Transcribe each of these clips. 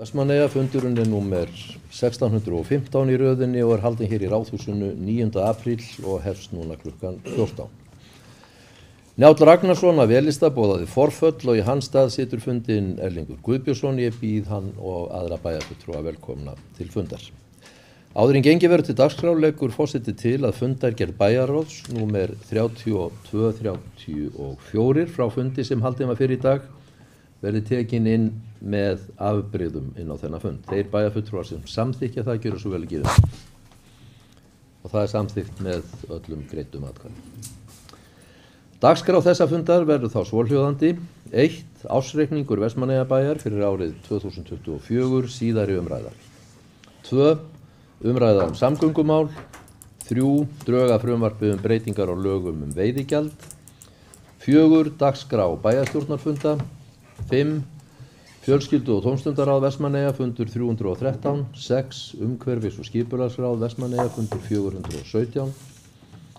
Vestmannaeyjafundurinn númer 1615 í röðinni og haldinn hér í Ráðhúsinu 9. apríl og hefst núna klukkan 14. Njáll Ragnarsson af Velista boðaði forföll og í hans stað situr fundinn Erlingur Guðbjörnsson. Ég býð hann og aðra bæjarfulltrúa velkomna til fundar. Áður en gengið verður til dagskrár leggur forseti til að fundargerð bæjarráðs númer 3234 frá fundi sem haldinn var fyrr í dag verði tekin inn með afbrigðum inn á þennan fund. Þeir bæjarfulltrúar sem samþykkja það gjöra svo vel að gefa. Og það samþykkt með öllum greiddum atkvæðum. Dagskrá þessa fundar verður þá svohljóðandi: 1. Ársreikningur Vestmannaeyjabæjar fyrir árið 2024, síðari umræða. 2. Umræða samgöngumál. 3. Drög að frumvarpi breytingar á lögum veiðigjald. 4. Dagskrá bæjarstjórnarfunda. 5. Fjölskyldu- og tómstundaráð Vestmannaeyja fundur 313. 6. Umhverfis- og skipulagsráð Vestmannaeyja fundur 417.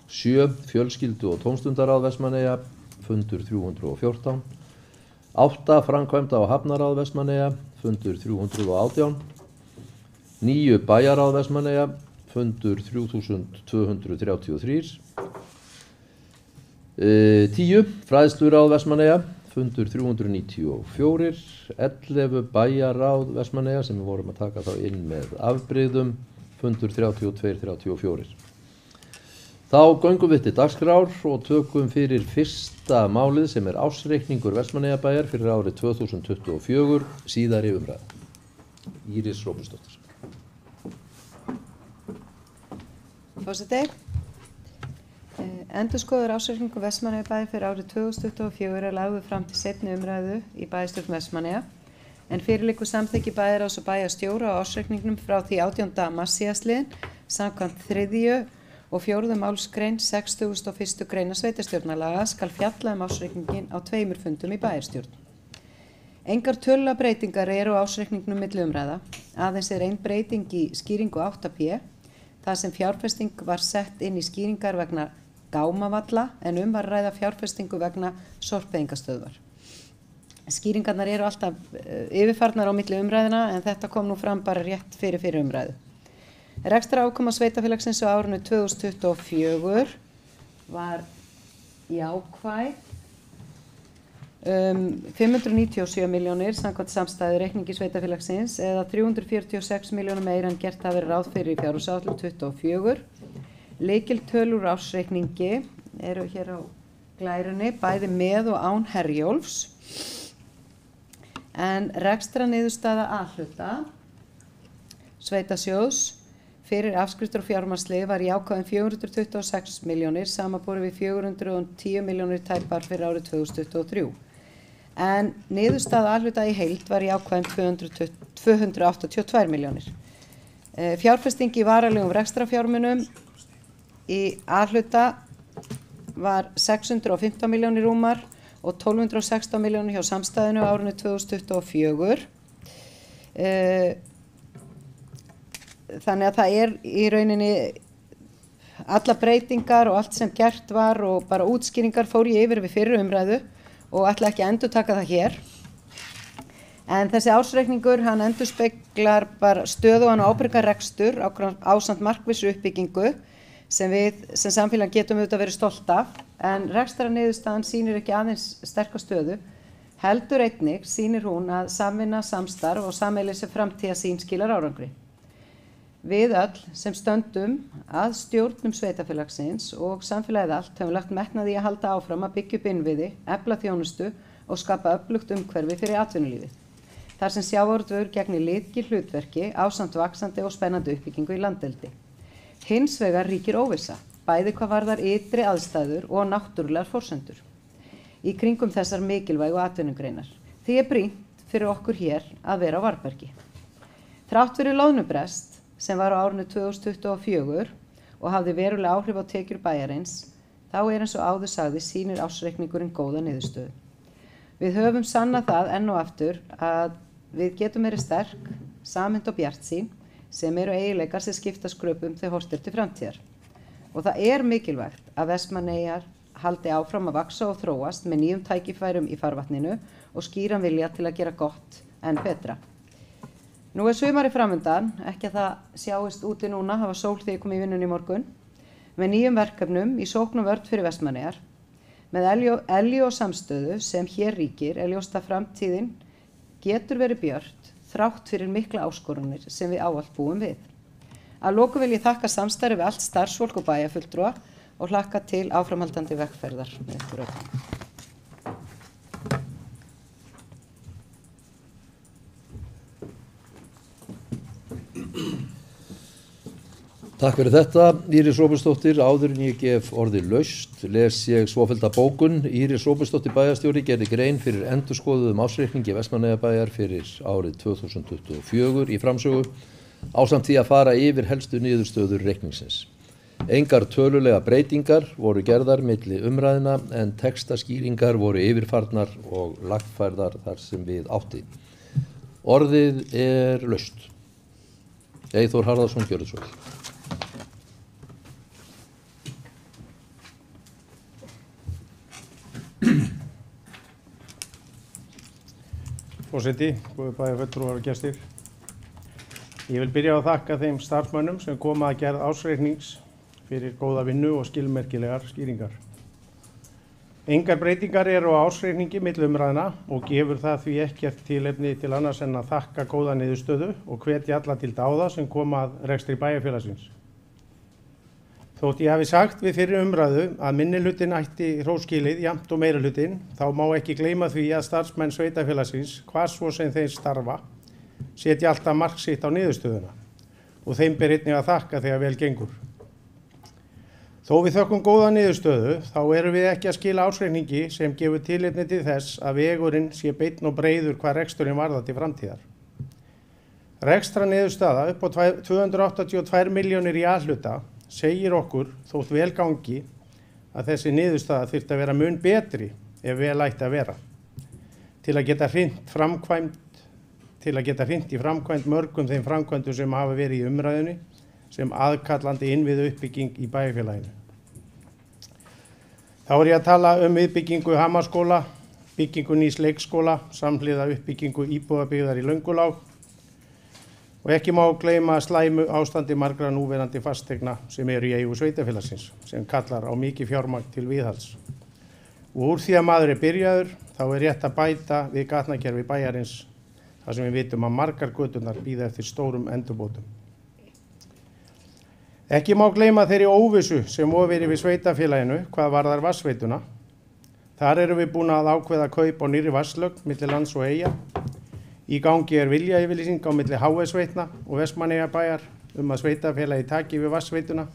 7. Fjölskyldu- og tómstundaráð Vestmannaeyja fundur 314. 8. Framkvæmda- og hafnaráð Vestmannaeyja fundur 318. 9. Bæjaráð Vestmannaeyja fundur 3233. 10. Fræðsluráð Vestmannaeyja fundur 394. 11. Bæjaráð Vestmannaeyja sem við vorum að taka þá inn með afbrigðum fundur 3234. Þá göngum við til dagskrár og tökum fyrir fyrsta málið sem ársreikningur Vestmannaeyjabæjar fyrir árið 2024, síðari umræða. Íris Róbusdóttir. Forseti. Endurskoðaður ársreikningur Vestmannaeyjabæjar fyrir árið 2024 lagður fram til seinni umræðu í bæjarstjórn Vestmannaeyja, en fyrir liggur samþykki bæjarráðs og bæjarstjóra á ársreikningnum frá því 18. mars síðastliðinn samkvæmt 3. og 4. málsgrein 61. greina sveitarstjórnarlaga skal fjalla ársreikninginn á 2 fundum í bæjarstjórn. Engar tölulegar breytingar eru á ársreikningnum milli umræða, aðeins ein breyting í skýringu 8p, þar sem fjárfesting var sett inn í skýringar vegna gámavalla en var að ræða fjárfestingu vegna sorpeyðingastöðvar. Skýringarnar eru alltaf yfirfarnar á milli umræðina en þetta kom nú fram bara rétt fyrir umræðu. Rekstrarafkoma sveitarfélagsins á árinu 2024 var jákvæð 597 milljónir samkvæmt samstæðu reikningi sveitarfélagsins eða 346 milljónum meira en gert hafi verið ráð fyrir í fjárhagsáætlun 24. Lykiltölur ársreikningi eru hér á glærunni, bæði með og án Herjólfs, en rekstrarniðurstaða A-hluta sveitasjóðs fyrir afskriftir og fjármagnslið var jákvæð 426 milljónir samanborið við 410 milljónir tæpar fyrir árið 2023. En niðurstaða A-hluta í heild var jákvæð 282 milljónir. Fjárfesting í varanlegum rekstrarfjármunum í A-hluta var 615 milljónir rúmar og 1216 milljónir hjá samstæðinu á árinu 2024. Þannig að það í rauninni alla breytingar og allt sem gert var og bara útskýringar fór ég yfir við fyrri umræðu og ætla ekki að endurtaka það hér. En þessi ársreikningur hann endurspeglar bara stöðugan og ábyrgan rekstur ásamt markvissu uppbyggingu sem við sem samfélag getum auðvitað verið stolt af, en rekstrarniðurstaðan sýnir ekki aðeins sterka stöðu, heldur einnig sýnir hún að samvinna, samstarf og sameiginleg framtíðarsýn skilar árangri. Við öll sem stöndum að stjórnum sveitarfélagsins og samfélagið allt höfum lagt metnað í að halda áfram að byggja upp innviði, efla þjónustu og skapa öflugt umhverfi fyrir atvinnulífið. Þar sem sjávarútvegur gegnir lykilhlutverki ásamt vaxandi og spennandi uppbyggingu í landeldi. Hins vegar ríkir óvissa, bæði hvað varðar ytri aðstæður og náttúrulegar forsendur í kringum þessar mikilvægu atvinnugreinar. Því brýnt fyrir okkur hér að vera á varðbergi. Þrátt fyrir loðnubrest sem var á árinu 2024 og hafði verulega áhrif á tekjur bæjarins, þá eins og áður sagði sýnir ársreikningurinn góða niðurstöðu. Við höfum sannað það enn og aftur að við getum verið sterk, samhent og bjartsýn sem eru eiginleikar sem skipta skröpum þegar horft til framtíðar. Og það mikilvægt að Vestmannaeyjar haldi áfram að vaxa og þróast með nýjum tækifærum í farvatninu og skýran vilja til að gera gott enn betra. Nú sumari framundan, ekki að það sjáist úti núna, hafa sól þegar ég kom í vinnunni í morgun, með nýjum verkefnum í sókn og vörn fyrir Vestmannaeyjar. Með elju og samstöðu sem hér ríkir ljóst að framtíðin getur verið björt þrátt fyrir mikla áskorunir sem við ávallt búum við. Að lokum vil ég þakka samstarfi við allt starfsfólk og bæjarfulltrúa og hlakka til áframhaldandi vegferðar með ykkur öllum. Takk fyrir þetta, Íris Róbertsdóttir. Áður en ég gef orðið laust, les ég svofellda bókun. Íris Róbertsdóttir bæjarstjóri gerði grein fyrir endurskoðuðum ársreikningi Vestmannaeyjabæjar fyrir árið 2024 í framsögu, ásamt því að fara yfir helstu niðurstöður reikningsins. Engar tölulega breytingar voru gerðar milli umræðna en textaskýringar voru yfirfarnar og lagfærðar þar sem við átti. Orðið laust. Eyþór Harðarson, gjörðu svo vel. Forseti, góðir bæjarfulltrúar og gestir. Ég vil byrja á að þakka þeim starfsmönnum sem koma að gerð ársreiknings fyrir góða vinnu og skilmerkilegar skýringar. Engar breytingar eru á ársreikningi milli umræðna og gefur það því ekkert tilefni til annars en að þakka góða niðurstöðu og hvetja alla til dáða sem koma að rekstri bæjarfélagsins. Þótt ég hafi sagt við fyrri umræðu að minnihlutinn ætti hróskilið jafnt og meirihlutinn, þá má ekki gleyma því að starfsmenn sveitarfélagsins, hvar svo sem þeir starfa, setja alltaf mark sitt á niðurstöðuna og þeim ber einnig að þakka þegar vel gengur. Þó við þökkum góða niðurstöðu, þá erum við ekki að skila ársreikningi sem gefur tilefni til þess að vegurinn sé beinn og breiður hvað reksturinn varðar til framtíðar. Rekstra niðurstaða upp á 282 milljónir í A-hluta segir okkur, þótt vel gangi, að þessi niðurstaða þyrfti að vera mun betri ef vel ætti að vera. Til að geta hrint í framkvæmd mörgum þeim framkvæmdum sem hafa verið í umræðunni sem aðkallandi innviðu uppbygging í bæjarfélaginu. Þá er ég að tala viðbyggingu Hamarsskóla, byggingu nýs leikskóla, samhliða uppbyggingu íbúðabyggðar í Löngulág og ekki má gleyma slæmu ástandi margra núverandi fasteigna sem eru í eigu sveitarfélagsins, sem kallar á mikið fjármagn til viðhalds. Og úr því að maður byrjaður, þá er rétt að bæta við gatnakerfi bæjarins, þar sem við vitum að margar göturnar bíða eftir stórum endurbótum. Ekki má gleyma þeirri óvissu sem vofir yfir sveitarfélaginu hvað varðar vatnsveituna. Þar erum við búin að ákveða kaup á nýrri vatnslögn milli lands og eyja. Í gangi er viljayfirlýsing á milli HS-veitna og Vestmannaeyjabæjar að sveitarfélagi taki við vatnsveituna.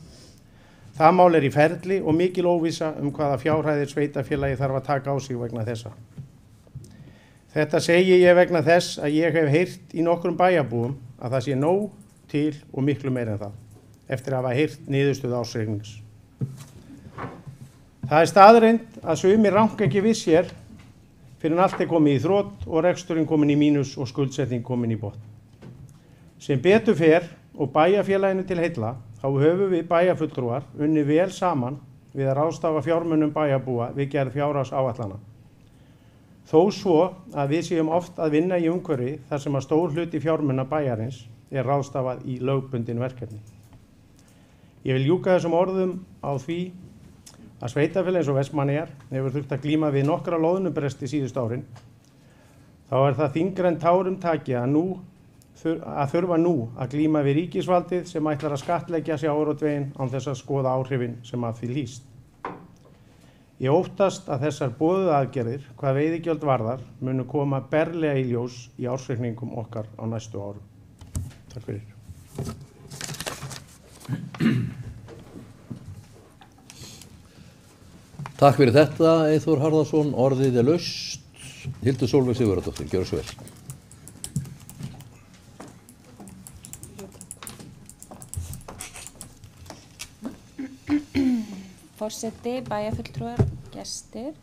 Það mál í ferli og mikil óvissa hvaða fjárhæðir sveitarfélagi þarf að taka á sig vegna þessa. Þetta segi ég vegna þess að ég hef heyrt í nokkrum bæjarbúum að það sé nóg til og miklu meira en það, eftir að hafa heyrt niðurstöðu ársreiknings. Það staðreynd að sumir ranka ekki við sér fyrir en allt komið í þrot og reksturinn komin í mínus og skuldsetning komin í botn. Sem betur fer og bæjarfélaginu til heilla, þá höfum við bæjarfulltrúar unnið vel saman við að ráðstafa fjármunum bæjarbúa við gerð fjárhagsáætlana. Þó svo að við séum oft að vinna í umhverfi þar sem að stór hluti fjármuna bæjarins er ráðstafað í lögbundin verkefni. Ég vil ljúka þessum orðum á því að sveitarfélag eins og Vestmannaeyjar hefur þurft að glíma við nokkra loðnubresti síðustu árin. Þá er það þyngra en tárum taki að þurfa nú að glíma við ríkisvaldið sem ætlar að skattleggja sjávarútveginn án þess að skoða áhrifin sem að því hlýst. Ég óttast að þessar boðuðu aðgerðir hvað veiðigjöld varðar munu koma berlega í ljós í ársreikningum okkar á næstu árum. Takk fyrir. Takk fyrir þetta, Eyþór Harðarson. Orðið laust. Hildur Sólveig Sigurðardóttir, gjörðu svo vel. Forseti, bæjarfulltrúar, gestir.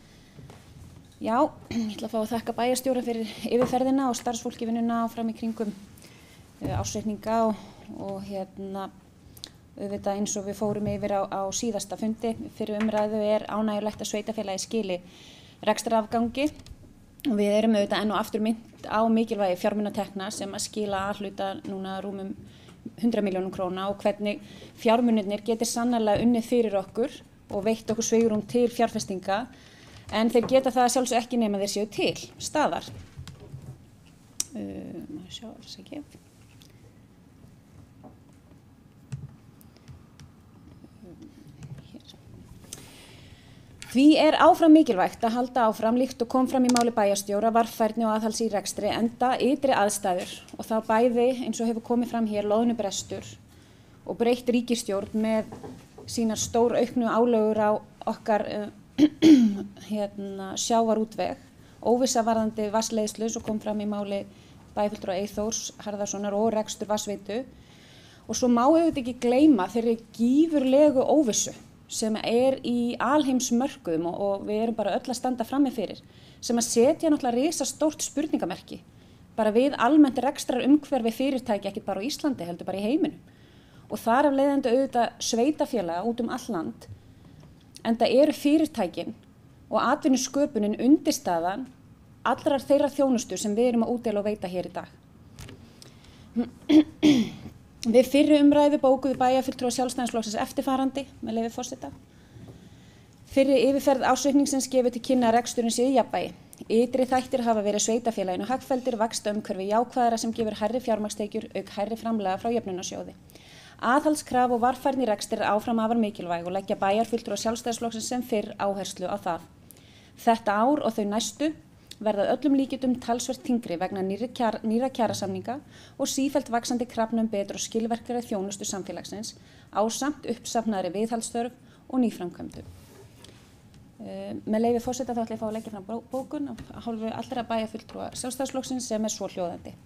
Já, ég ætla að fá að þakka bæjarstjóra fyrir yfirferðina og starfsfólki vinnuna áfram í kringum ársreikninga og auðvitað eins og við fórum yfir á síðasta fundi fyrir umræðu er ánægjulegt að sveitarfélagi skili rekstrarafgangi Og við erum auðvitað enn og aftur mynd á mikilvægi fjármunatekna sem að skila að hluta núna rúmum 100 milljónum króna og hvernig fjármunirnir getur sannarlega unnið fyrir okkur og veitt okkur svigrúm til fjárfestinga, en þeir geta það sjálfsög ekki nema þeir séu til staðar. Sjá alls ekki. Því er áfram mikilvægt að halda áfram líkt og kom fram í máli bæjarstjóra varfærni og aðhalds í rekstri enda ytri aðstæður og þá bæði eins og hefur komið fram hér loðnubrestur og breytt ríkisstjórn með sínar stór auknu álögur á okkar sjávarútveg, óvissa varðandi vatnsleiðslu svo kom fram í máli bæjarfulltrúa Eyþórs Harðarsonar og rekstur vatnsveitu og svo má auðvitað ekki gleyma þeirri gífurlegu óvissu sem er í alheimsmörkuðum og við erum bara öll að standa frammi fyrir, sem að setja náttúrulega risastórt spurningamerki bara við almennt rekstrar umhverfi fyrirtæki, ekki bara á Íslandi, heldur bara í heiminum. Og þar af leiðandi auðvitað sveitafélaga út um all land, enda eru fyrirtækin og atvinnusköpunin undirstaðan allrar þeirra þjónustu sem við erum að útdeila og veita hér í dag. Við fyrri umræðu bókuðu bæjarfulltrúar Sjálfstæðisflokksins eftirfarandi, með leyfi forseta. Fyrri yfirferð ársreikningsins gefur til kynna að reksturinn sé í jafnvægi. Ytri þættir hafa verið sveitafélaginu hagfelldir, vaxtaumhverfi jákvæðara sem gefur hærri fjármagnstekjur auk hærri framlaga frá jöfnunarsjóði. Aðhaldskraf og varfærni rekstur áfram afar mikilvæg og leggja bæjarfulltrúar Sjálfstæðisflokksins sem fyrr áherslu á það. Þetta ár og þau næstu verða öllum líkindum talsvert þyngri vegna nýrra kjarasamninga og sífellt vaxandi krafna betur og skilvirkari þjónustu samfélagsins ásamt uppsafnaðri viðhaldsþörf og nýframkvæmdum. Með leyfi forseta þá ætla ég að fá að leggja fram bókun af hálfu allra bæjarfulltrúa Sjálfstæðisflokksins sem er svohljóðandi.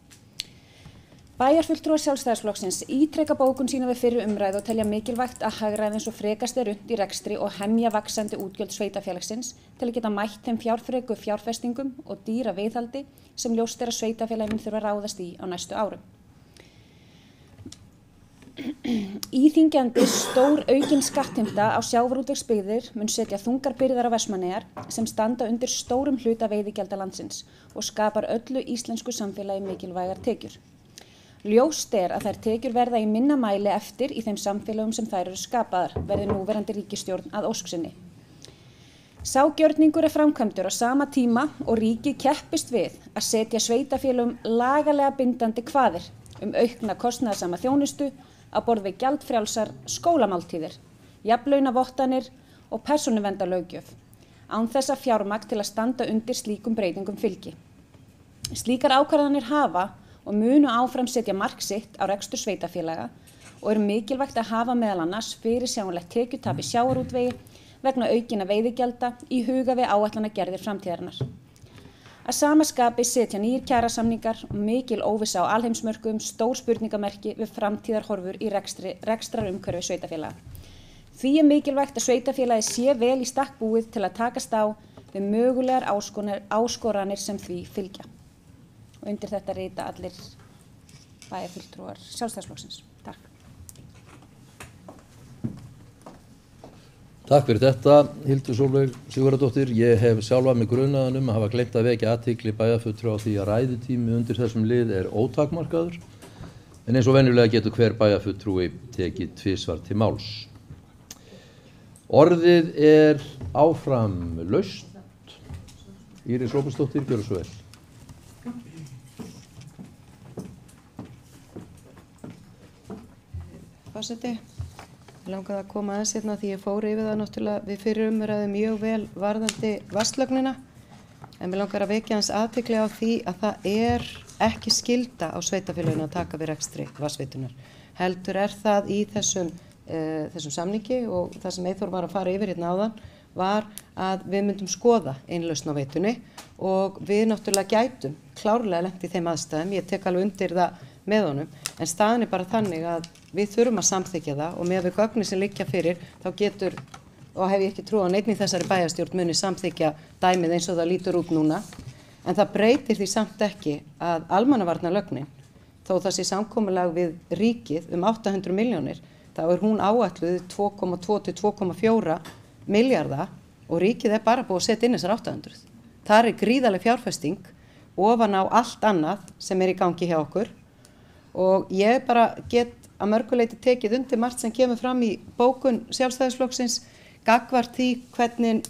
Bæjarfulltrúar Sjálfstæðisflokksins ítreka bókun sína við fyrri umræðu og telja mikilvægt að hagræða eins og frekast er unnt í rekstri og hemja vaxandi útgjöld sveitafélagsins til að geta mætt þeim fjárfreku fjárfestingum og dýra viðhaldi sem ljóst er að sveitafélagin þurfa að ráðast í á næstu árum. Íþyngjandi stór aukin skattheimta á sjávarútvegsbyggðir mun setja þungar byrðar á Vestmannaeyjar sem standa undir stórum hluta veiðigjalda landsins og skapar öllu íslensku samfélagi mikilvægar tekjur. Ljóst er að þær tekjur verða í minna mæli eftir í þeim samfélögum sem þær eru skapaðar, verði núverandi ríkisstjórn að ósk sinni. Sá gjörningur er framkvæmdur á sama tíma og ríkið keppist við að setja sveitafélögum lagalega bindandi kvaðir aukna kostnaðarsama þjónustu á borð við gjaldfrjálsar skólamáltíðir, jafnlaunavottanir og persónuverndarlöggjöf, án þess að fjármagn til að standa undir slíkum breytingum fylgi. Slíkar ákvarðanir hafa og munu áfram setja mark sitt á rekstur sveitafélaga og eru mikilvægt að hafa meðal annars fyrirsjáanlegt tekjutap í sjávarútvegi vegna aukinna veiðigjalda í huga við áætlanagerðir framtíðarinnar. Að sama skapi setja nýir kjarasamningar og mikil óvissa á alheimsmörkuðum stór spurningamerki við framtíðarhorfur í rekstrarumhverfi sveitafélaga. Því er mikilvægt að sveitafélagi sé vel í stakk búið til að takast á við mögulegar áskoranir sem því fylgja. Og undir þetta rita allir bæjarfulltrúar Sjálfstæðisflokksins. Takk. Takk fyrir þetta, Hildur Sólveig Sigurðardóttir. Ég hef sjálfa mig grunaðan að hafa gleymt að vekja athygli bæjarfulltrúa á því að ræðutími undir þessum lið er ótakmarkaður. En eins og venjulega getur hver bæjarfulltrúi tekið tvisvar til máls. Orðið er áfram laust. Íris Róbertsdóttir, gjörðu svo vel. Forseti, ég langaði að koma aðeins hérna því ég fór yfir það náttúrulega við fyrir umræðu mjög vel varðandi vatnslögnina, en mér langar að vekja hans athygli á því að það er ekki skylda á sveitafélaginu að taka við rekstri vatnsveitunar. Heldur er það í þessum samningi og það sem Eyþór var að fara yfir hérna áðan var að við myndum skoða innlausn á veitunni og við náttúrulega gætum klárlega lent í þeim aðstæðum, ég tek alveg undir það með honum, en staðan er bara þannig að við þurfum að samþykkja það og með við gögnin sem liggja fyrir þá getur, og hef ég ekki trú á neinni í þessari bæjarstjórn muni samþykkja dæmið eins og það lítur út núna, en það breytir því samt ekki að almannavarnalögnin, þó það sé samkomulag við ríkið 800 milljónir, þá er hún áætluð 2,2 til 2,4 milljarða og ríkið er bara búið að setja inn þessar 800. þar gríðarleg fjárfesting ofan á allt annað sem í gangi hjá okkur og ég bara get að mörguleiti tekið undir margt sem kemur fram í bókun Sjálfstæðisflokksins gagnvart því hvernig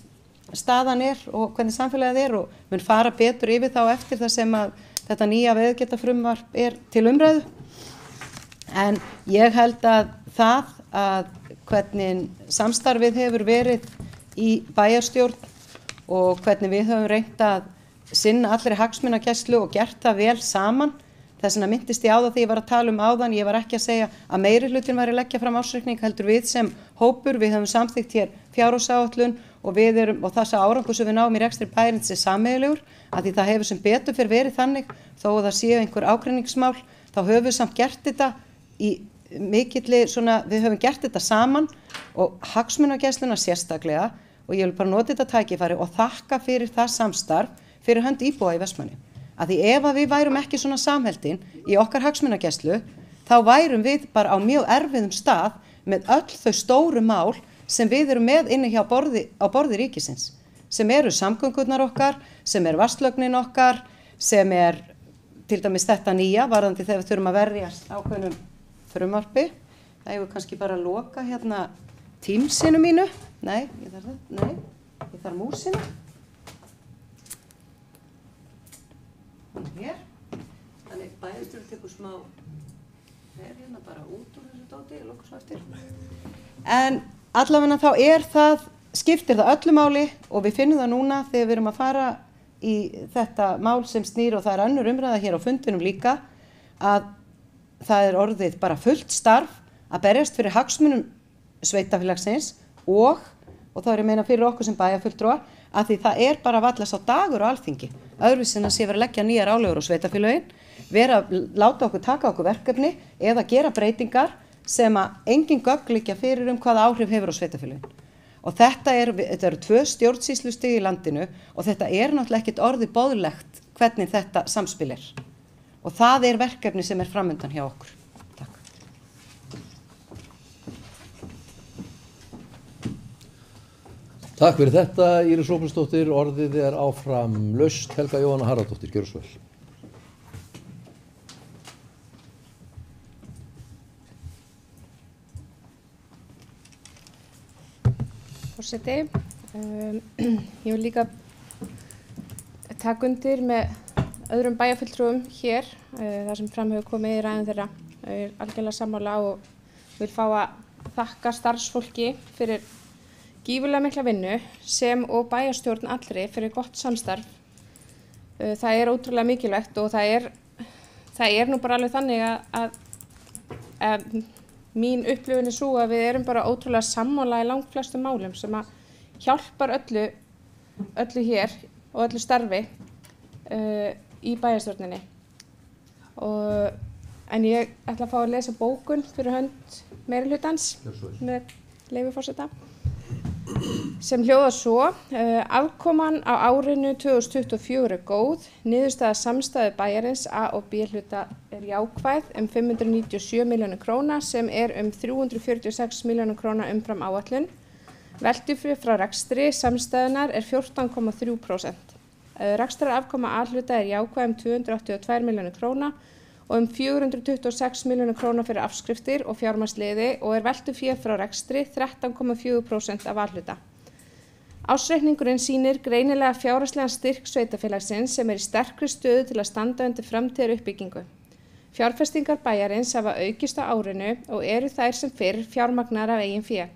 staðan og hvernig samfélagið og mun fara betur yfir þá eftir það sem að þetta nýja veiðigjaldafrumvarp til umræðu. En ég held að það að hvernig samstarfið hefur verið í bæjarstjórn og hvernig við höfum reynt að sinna allri hagsmunagæslu og gert það vel saman. Þess vegna minntist ég á það því ég var að tala áðan, ég var ekki að segja að meiri hlutin væri að leggja fram ársreikning, heldur við sem hópur, við höfum samþykkt hér fjárhagsáætlun og þessa árangur sem við náum í rekstri bæjarins sameiginlegur, að því það hefur sem betur fyrir verið þannig, þó að það séu einhver ágreiningsmál, þá höfum við samt gert þetta í mikilli við höfum gert þetta saman og hagsmunagæsluna sérstaklega og ég vil bara nota þetta tækifæri og þakka fyrir það samstarf fyrir hönd íbúa í Vestmannaeyjum. Að því ef að við værum ekki svona samheldin í okkar hagsmunagæslu, þá værum við bara á mjög erfiðum stað með öll þau stóru mál sem við erum með inni á borði ríkisins, sem eru samgöngurnar okkar, sem vatnslögnin okkar, sem til dæmis þetta nýja, varðandi þegar við þurfum að verjast ákveðnum frumvarpi. Það hefur kannski bara að loka hérna Teamsinu mínu. Nei, ég þarf músina. Hér, þannig bæjarstjórinn tekur smá hérna bara út úr þessu dóti, ég loka svo eftir. En allavega þá skiptir það öllu máli og við finnum það núna þegar við erum að fara í þetta mál sem snýr og það önnur umræða hér á fundinum líka, að það orðið bara fullt starf að berjast fyrir hagsmunum sveitarfélagsins og þá ég meina fyrir okkur sem bæjarfulltrúa, að því það bara varla sá dagur á Alþingi, öðruvísi en að sé verið að leggja nýjar álögur á sveitarfélögin, vera að láta okkur taka okkur verkefni eða gera breytingar sem að engin gögn liggja fyrir hvaða áhrif hefur á sveitarfélögin. Og þetta eru 2 stjórnsýslustig í landinu og þetta náttúrulega ekkert orðið boðlegt hvernig þetta samspil og það verkefni sem framundan hjá okkur. Takk fyrir þetta, Íris Róbensdóttir. Orðið áfram laust. Helga Jóhanna Harðardóttir, gjörðu svo vel. Forseti, ég vil líka taka undir með öðrum bæjarfulltrúum hér, þar sem fram hefur komið í ræðum þeirra. Ég algjörlega sammála og vil fá að þakka starfsfólki fyrir gífurlega mikla vinnu sem og bæjarstjórn allri fyrir gott samstarf. Það ótrúlega mikilvægt og það nú bara alveg þannig að mín upplifun svo að við erum bara ótrúlega sammála í langflestum málum sem að hjálpar öllu hér og öllu starfi í bæjarstjórninni. En ég ætla að fá að lesa bókun fyrir hönd meirihlutans með leyfi forseta. Sem hljóðar svo, afkoman á árinu 2024 góð, niðurstaða samstæðu bæjarins A og B hluta jákvæð 597 milljónir króna sem 346 milljónir króna umfram áætlun. Veltufé frá rekstri samstæðunar 14,3%. Rekstrarafkoma A hluta jákvæð 282 milljónir króna og 426 milljónir króna fyrir afskriftir og fjármagnsliði og veltufé frá rekstri 13,4% af A-hluta. Ársreikningurinn sýnir greinilega fjárhagslegan styrk sveitarfélagsins sem í sterkri stöðu til að standa undir framtíðaruppbyggingu. Fjárfestingar bæjarins hafa aukist á árinu og þær sem fyrr fjármagnar af eigin fé.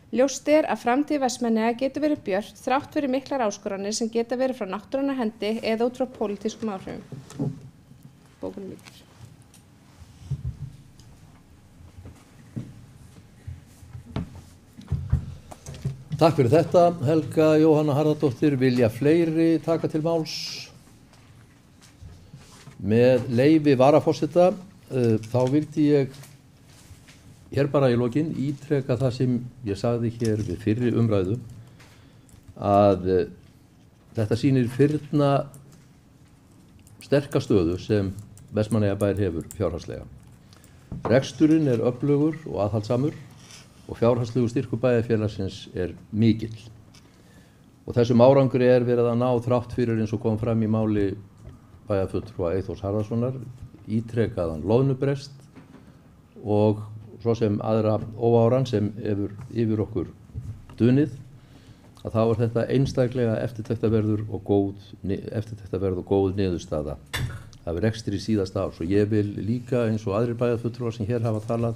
Ljóst að framtíð Vestmannaeyja getur verið björt þrátt fyrir miklar áskoranir sem geta verið frá náttúrunnar hendi eða út frá pólitískum áhrifum. Bókunum lýkur. Takk fyrir þetta, Helga Jóhanna Harðardóttir. Vilja fleiri taka til máls? Með leyfi varaforseta, þá vildi ég hér bara í lokin ítreka það sem ég sagði hér við fyrri umræðu, að þetta sýnir fyrna sterka stöðu sem Vestmannaeyjabær hefur fjárhagslega. Reksturinn öflugur og aðhaldssamur og fjárhagslegur styrkur bæjarfélagsins mikill. Og þessum árangri verið að ná þrátt fyrir eins og kom fram í máli bæjarfulltrúa Eyþórs Harðarsonar ítrekaðan loðnubrest og svo sem aðra óáran sem hefur yfir okkur dunið, að þá þetta einstaklega eftirtektarverð og góð niðurstaða af rekstri síðasta árs. Og ég vil líka eins og aðrir bæjarfulltrúar sem hér hafa talað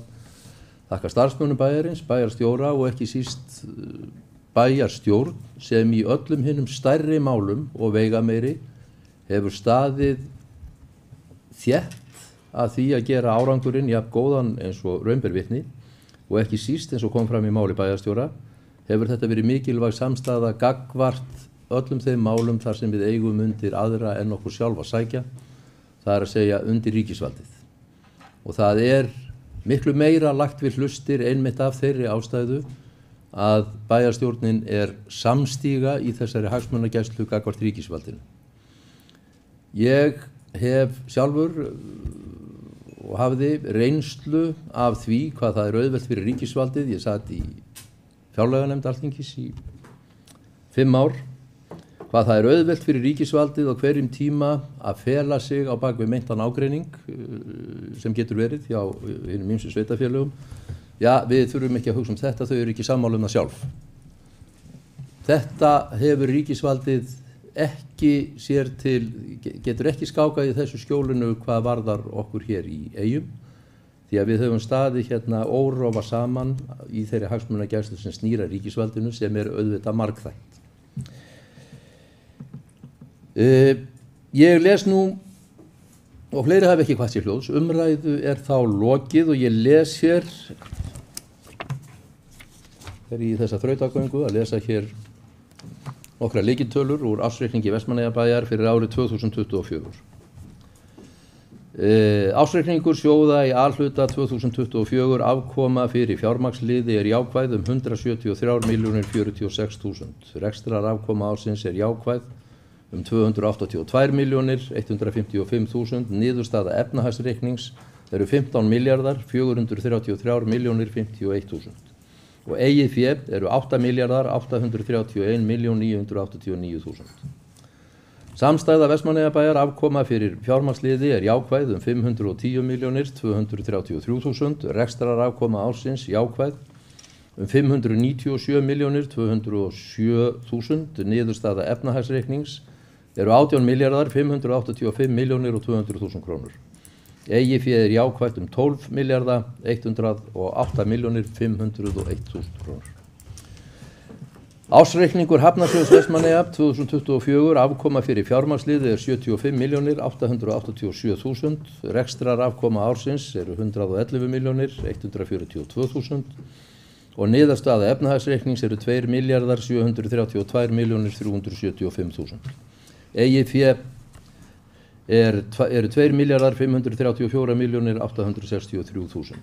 þakka starfsmönnum bæjarins, bæjarstjóra og ekki síst bæjarstjórn sem í öllum hinnum stærri málum og veigameiri hefur staðið þétt að því að gera árangurinn jafn góðan eins og raun ber vitni, og ekki síst eins og kom fram í máli bæjarstjóra hefur þetta verið mikilvæg samstaða gagnvart öllum þeim málum þar sem við eigum undir aðra en okkur sjálf að sækja, það að segja undir ríkisvaldið. Og það miklu meira lagt við hlustir einmitt af þeirri ástæðu að bæjarstjórnin samstíga í þessari hagsmunagæslu gagnvart ríkisvaldinu. Ég hef sjálfur og hafði reynslu af því hvað það auðvelt fyrir ríkisvaldið. Ég sat í fjárlaganefnd Alþingis í 5 ár. Hvað það auðvelt fyrir ríkisvaldið á hverjum tíma að fela sig á bak við meintan ágreining sem getur verið hjá hinum ýmsu sveitarfélögum. Já, við þurfum ekki að hugsa þetta, þau eru ekki sammála það sjálf. Þetta hefur ríkisvaldið getur ekki skákað í þessu skjólinu hvað varðar okkur hér í Eyjum, því að við höfum staðið hérna órofa saman í þeirri hagsmunagæslu sem snýr að ríkisvaldinu sem auðvitað margþætt. Ég les nú, og fleiri hafa ekki hvað sér hljóðs, umræðu þá lokið og ég les hér, í þessa þrautagöngu að lesa hér nokkra lykiltölur úr ársreikningi Vestmannaeyjabæjar fyrir árið 2024. Ársreikningur sjóða í A-hluta 2024 afkoma fyrir fjármagnsliði jákvæð 173.046.000. Rekstrarafkoma ársins jákvæð 282.155.000. Niðurstaða efnahagsreiknings 15.433.051.000. Og eigið fé 8.831.989.000. Samstæða Vestmannaeyjabæjar afkoma fyrir fjármagnsliði jákvæð 510.233.000. Rekstrarafkoma ársins jákvæð 597.207.000. Niðurstaða efnahagsreiknings 18.585.200.000 krónur. Eigið fé jákvætt 12.108.501.000 krónur. Ársreikningur Hafnarsjóðs Vestmannaeyja 2024 afkoma fyrir fjármagnsliði 75.887.000. Rekstrarafkoma ársins 111.142.000 og niðurstaða efnahagsreiknings 2.732.375.000. Eigið fé 2.534.863.000.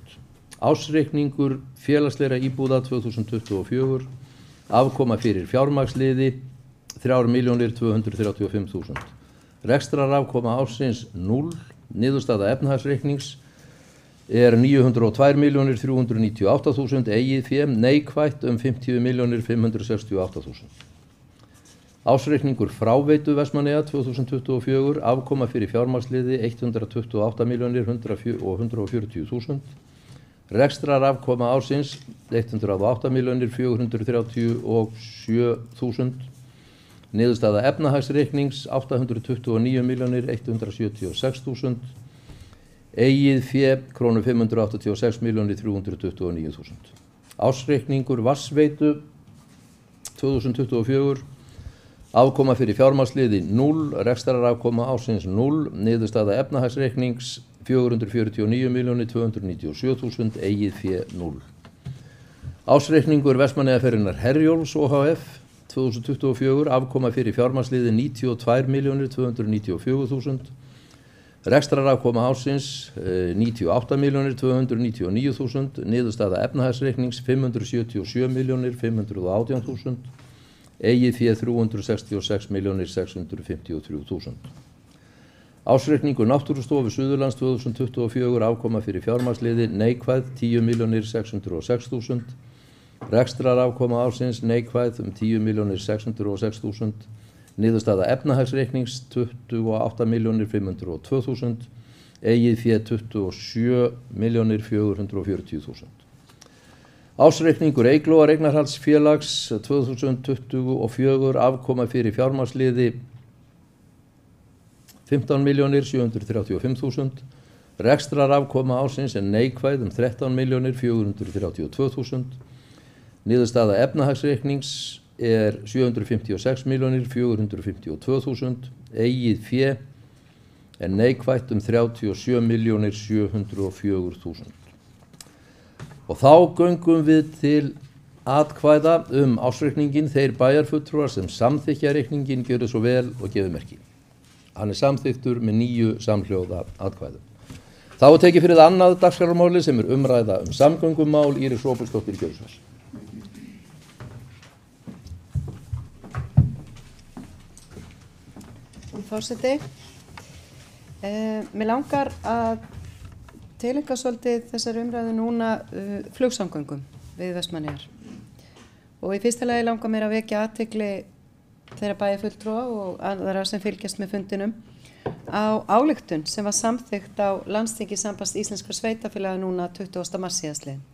Ársreikningur félagslegra íbúða 2024 afkoma fyrir fjármagnsliði 3.235.000. Rekstrarafkoma ársins 0. Niðurstaða efnahagsreiknings 902.398.000. Eigið fé neikvætt 50.568.000. Ársreikningur fráveitu Vestmannaeyja 2024 afkoma fyrir fjármagnsliði 128.140.000. Rekstrarafkoma ársins 108.437.000. Niðurstaða efnahagsreiknings 829.176.000. Eigið fé kr. 586.329.000. Ársreikningur vatnsveitu 2024 afkoma fyrir fjármagnsliði 0, rekstrarafkoma ársins 0, niðurstaða efnahagsreiknings 449.297.000, eigið fé 0. Ársreikningur Vestmannaeyjaferjunnar Herjólfs ohf. 2024 afkoma fyrir fjármagnsliði 92.294.000, rekstrarafkoma ársins 98.299.000, niðurstaða efnahagsreiknings 577.518.000, eigið fé 366.653.000. Ársreikningur Náttúrustofu Suðurlands 2024 afkoma fyrir fjármagnsliði neikvæð 10.606.000, Rekstrarafkoma ársins neikvæð 10.606.000, niðurstaða efnahagsreiknings 28.502.000, eigið fé 27.440.000. Ársreikningur Eyglóar eignarhaldsfélags 2024, afkoma fyrir fjármagnsliði 15.735.000, rekstrarafkoma ársins neikvæð 13.432.000, niðurstaða efnahagsreiknings 756.452.000, eigið fé neikvætt 37.704.000. Og þá göngum við til atkvæða ársreikningin. Þeir bæjarfulltrúar sem samþykkja reikningin gjöru svo vel og gefi merki. Hann samþykktur með 9 samhljóða atkvæðum. Þá tekið fyrir annað dagskrármáli sem umræða samgöngumál. Íris Róbertsdóttir gjörðu svo vel. Forseti, mér langar að tileinka svolítið þessar umræðu núna flugsamgöngum við Vestmannaeyjar. Og í fyrsta lagi langar mér að vekja athygli þeirra bæjarfulltrúa og aðra sem fylgjast með fundinum á ályktun sem var samþykkt á landsþingi Sambands íslenskra sveitarfélaga núna 20. mars síðastliðinn.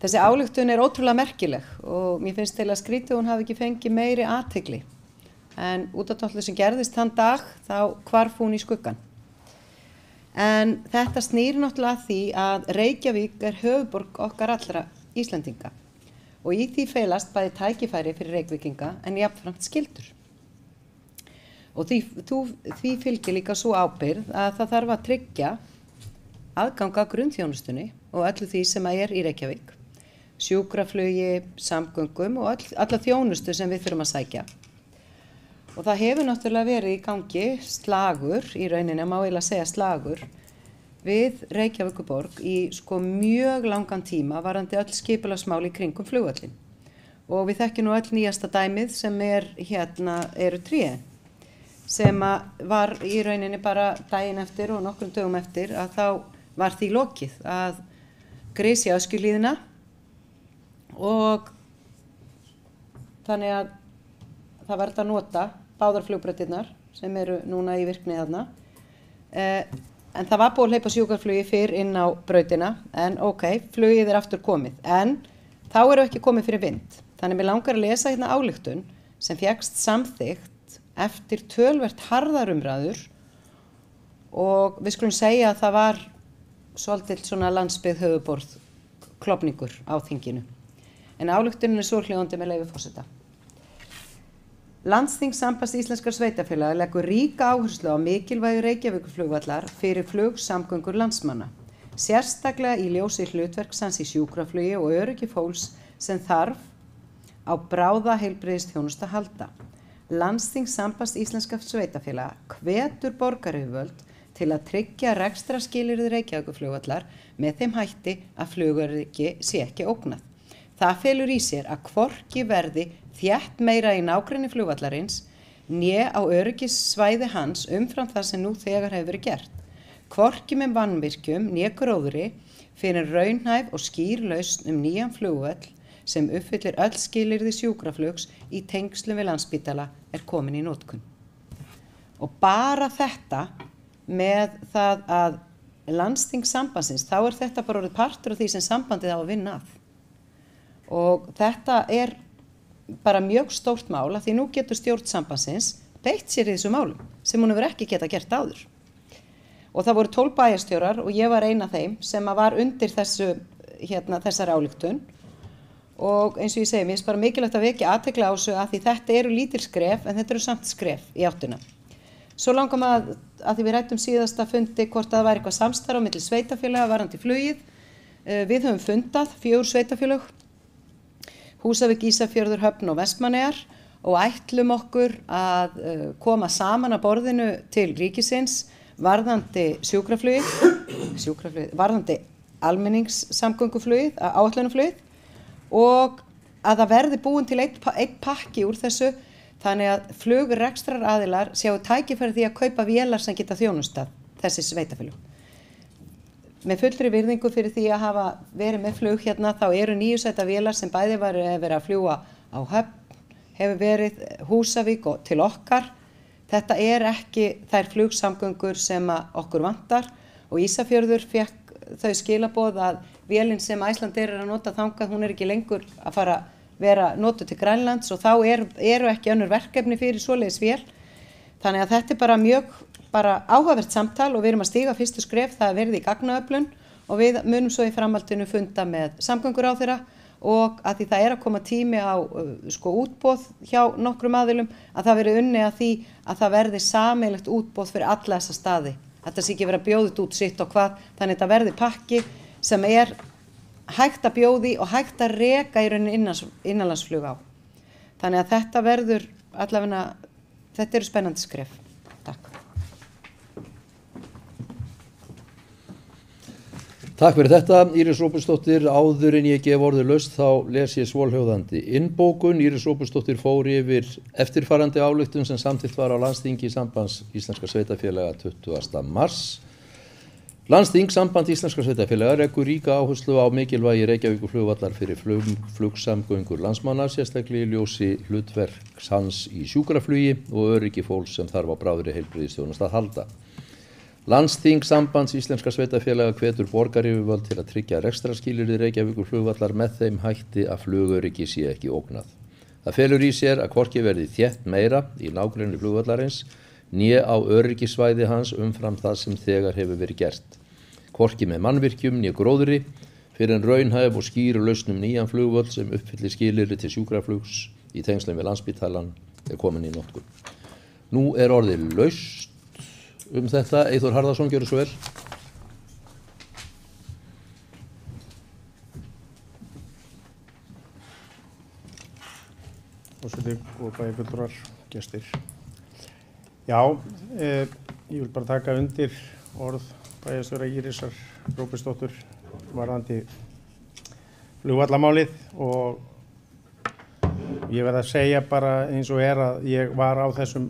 Þessi ályktun ótrúlega merkileg og mér finnst til að skrítið hún hafi ekki fengið meiri athygli. En út af allir sem gerðist þann dag þá hvarf hún í skuggan. En þetta snýr náttúrulega að því að Reykjavík höfuðborg okkar allra Íslendinga og í því felast bæði tækifæri fyrir Reykvíkinga en jafnframt skyldur. Og því fylgir líka svo ábyrgð að það þarf að tryggja aðgang að grunnþjónustunni og öllu því sem í Reykjavík, sjúkraflugi, samgöngum og alla þjónustu sem við þurfum að sækja. Og það hefur náttúrulega verið í gangi slagur, í rauninni má eiginlega segja slagur, við Reykjavíkurborg í mjög langan tíma varðandi öll skipulagsmál í kringum flugvöllin. Og við þekkjum nú öll nýjasta dæmið sem eru tré, sem var í rauninni bara daginn eftir og nokkrum dögum eftir að þá var því lokið að grisja Öskjuhlíðina og þannig að það var þetta að nota báðar flugbrautirnar sem eru núna í virkni þarna. En það var búið að hleypa sjúkraflugi fyrr inn á brautina en flugið aftur komið. En þá eru ekki komið fyrir vind. Þannig mér langar að lesa hérna ályktun sem fékkst samþykkt eftir töluvert harðar umræður og við skulum segja að það var svolítið svona landsbyggð höfuðborð klofningur á þinginu. En ályktunin svohljóðandi með leyfi forseta. Landsþing Sambands íslenskra sveitarfélaga leggur ríka áherslu á mikilvægi Reykjavíkurflugvallar fyrir flugsamgöngur landsmanna, sérstaklega í ljósi hlutverks hans í sjúkraflugi og öryggi fólks sem þarf á bráða heilbrigðisþjónustu að halda. Landsþing Sambands íslenskra sveitarfélaga hvetur borgaryfirvöld til að tryggja rekstrarskilyrði Reykjavíkurflugvallar með þeim hætti að flugöryggi sé ekki ógnað. Það felur í sér að hvorki verði þétt meira í nágrenni flugvallarins né á öryggissvæði hans umfram það sem nú þegar hefur verið gert. Hvorki með mannvirkjum né gróðri fyrir raunhæf og skýr lausn nýjan flugvöll sem uppfyllir öll skilyrði sjúkraflugs í tengslum við Landspítala komin í notkun. Og bara þetta með það að landsþing sambandsins, þá þetta bara orðið partur af því sem sambandið á að vinna að. Og þetta bara mjög stórt mál að því nú getur stjórn sambandsins beitt sér í þessu málum sem hún hefur ekki getað gert áður. Og það voru 12 bæjarstjórar og ég var ein af þeim sem var undir þessari ályktun og eins og ég segi, mér finnst bara mikilvægt að vekja athygli á þessu að því þetta eru lítil skref en þetta eru samt skref í áttina. Svo langar maður að því við ræddum síðasta fundi hvort það væri eitthvað samstarf á milli sveitarfélaga varðandi flugið. Við höfum fundað 4 sveitarfélög, Húsavík, Ísafjörður, Höfn og Vestmannaeyjar og ætlum okkur að koma saman að borðinu til ríkisins varðandi sjúkraflugið, varðandi almenningssamgönguflugið, áætlunarflugið og að það verði búin til einn pakki úr þessu þannig að flugrekstraraðilar sjáu tækifæri því að kaupa vélar sem geta þjónustað þessi sveitarfélög. með fullri virðingu fyrir því að hafa verið með flug hérna, þá eru 9 sæta vélar sem bæði verið að fljúga á Höfn, hefur verið Húsavík og til okkar. Þetta ekki þær flugsamgöngur sem okkur vantar og Ísafjörður fékk þau skilaboð að vélin sem Icelandair að nota þangað, hún ekki lengur að fara vera notuð til Grænlands og þá eru ekki önnur verkefni fyrir svoleiðis vél. Þannig að þetta bara mjög áhugavert samtal og við erum að stíga fyrstu skref, það verið í gagnaöflun og við munum svo í framhaldinu funda með samgönguráðherra og að því það að koma tími á útboð hjá nokkrum aðilum að það verið unnið að því að það verði sameiginlegt útboð fyrir alla þessa staði. Þetta sé ekki verið að bjóða út sitt og hvað, þannig að þetta verði pakki sem hægt að bjóði og hægt að reka í rauninni innanlandsflug á. Þannig að þetta verður allavega, þetta eru spennandi skref. Takk. Takk fyrir þetta, Íris Róbertsdóttir. Áður en ég gef orðið laust þá les ég svolhljóðandi innbókun. Íris Róbertsdóttir fór yfir eftirfarandi ályktun sem samþykkt var á landsþingi Sambands íslenskra sveitarfélaga 20. mars. Landsþing Samband íslenskra sveitarfélaga leggur ríka áherslu á mikilvægi Reykjavíkurflugvallar fyrir flugsamgöngur landsmanna, sérstaklega í ljósi hlutverks hans í sjúkraflugi og öryggi fólks sem þarf á bráðri heilbrigðisþjónustu að halda. Landsþing Sambands íslenskra sveitarfélaga hvetur borgaryfirvöld til að tryggja rekstrarskilyrði Reykjavíkurflugvallar með þeim hætti að flugöryggi sé ekki ógnað. Það felur í sér að hvorki verði þétt meira í nágrenni flugvallarins né á öryggissvæði hans umfram það sem þegar hefur verið gert. Hvorki með mannvirkjum né gróðri fyrir en raunhæf og skýr lausnum nýjan flugvöll sem uppfyllir skilyrði til sjúkraflugs í tengslum við Landspítalann komin í notkun. Nú orðið laust þetta. Eyþór Harðarson, gjörðu svo vel. Forseti og bæjarfulltrúar, gestir. Já, ég vil bara taka undir orð bæjarstjóra Írisar Róbertsdóttur varðandi flugvallamálið og ég verð að segja bara eins og að ég var á þessum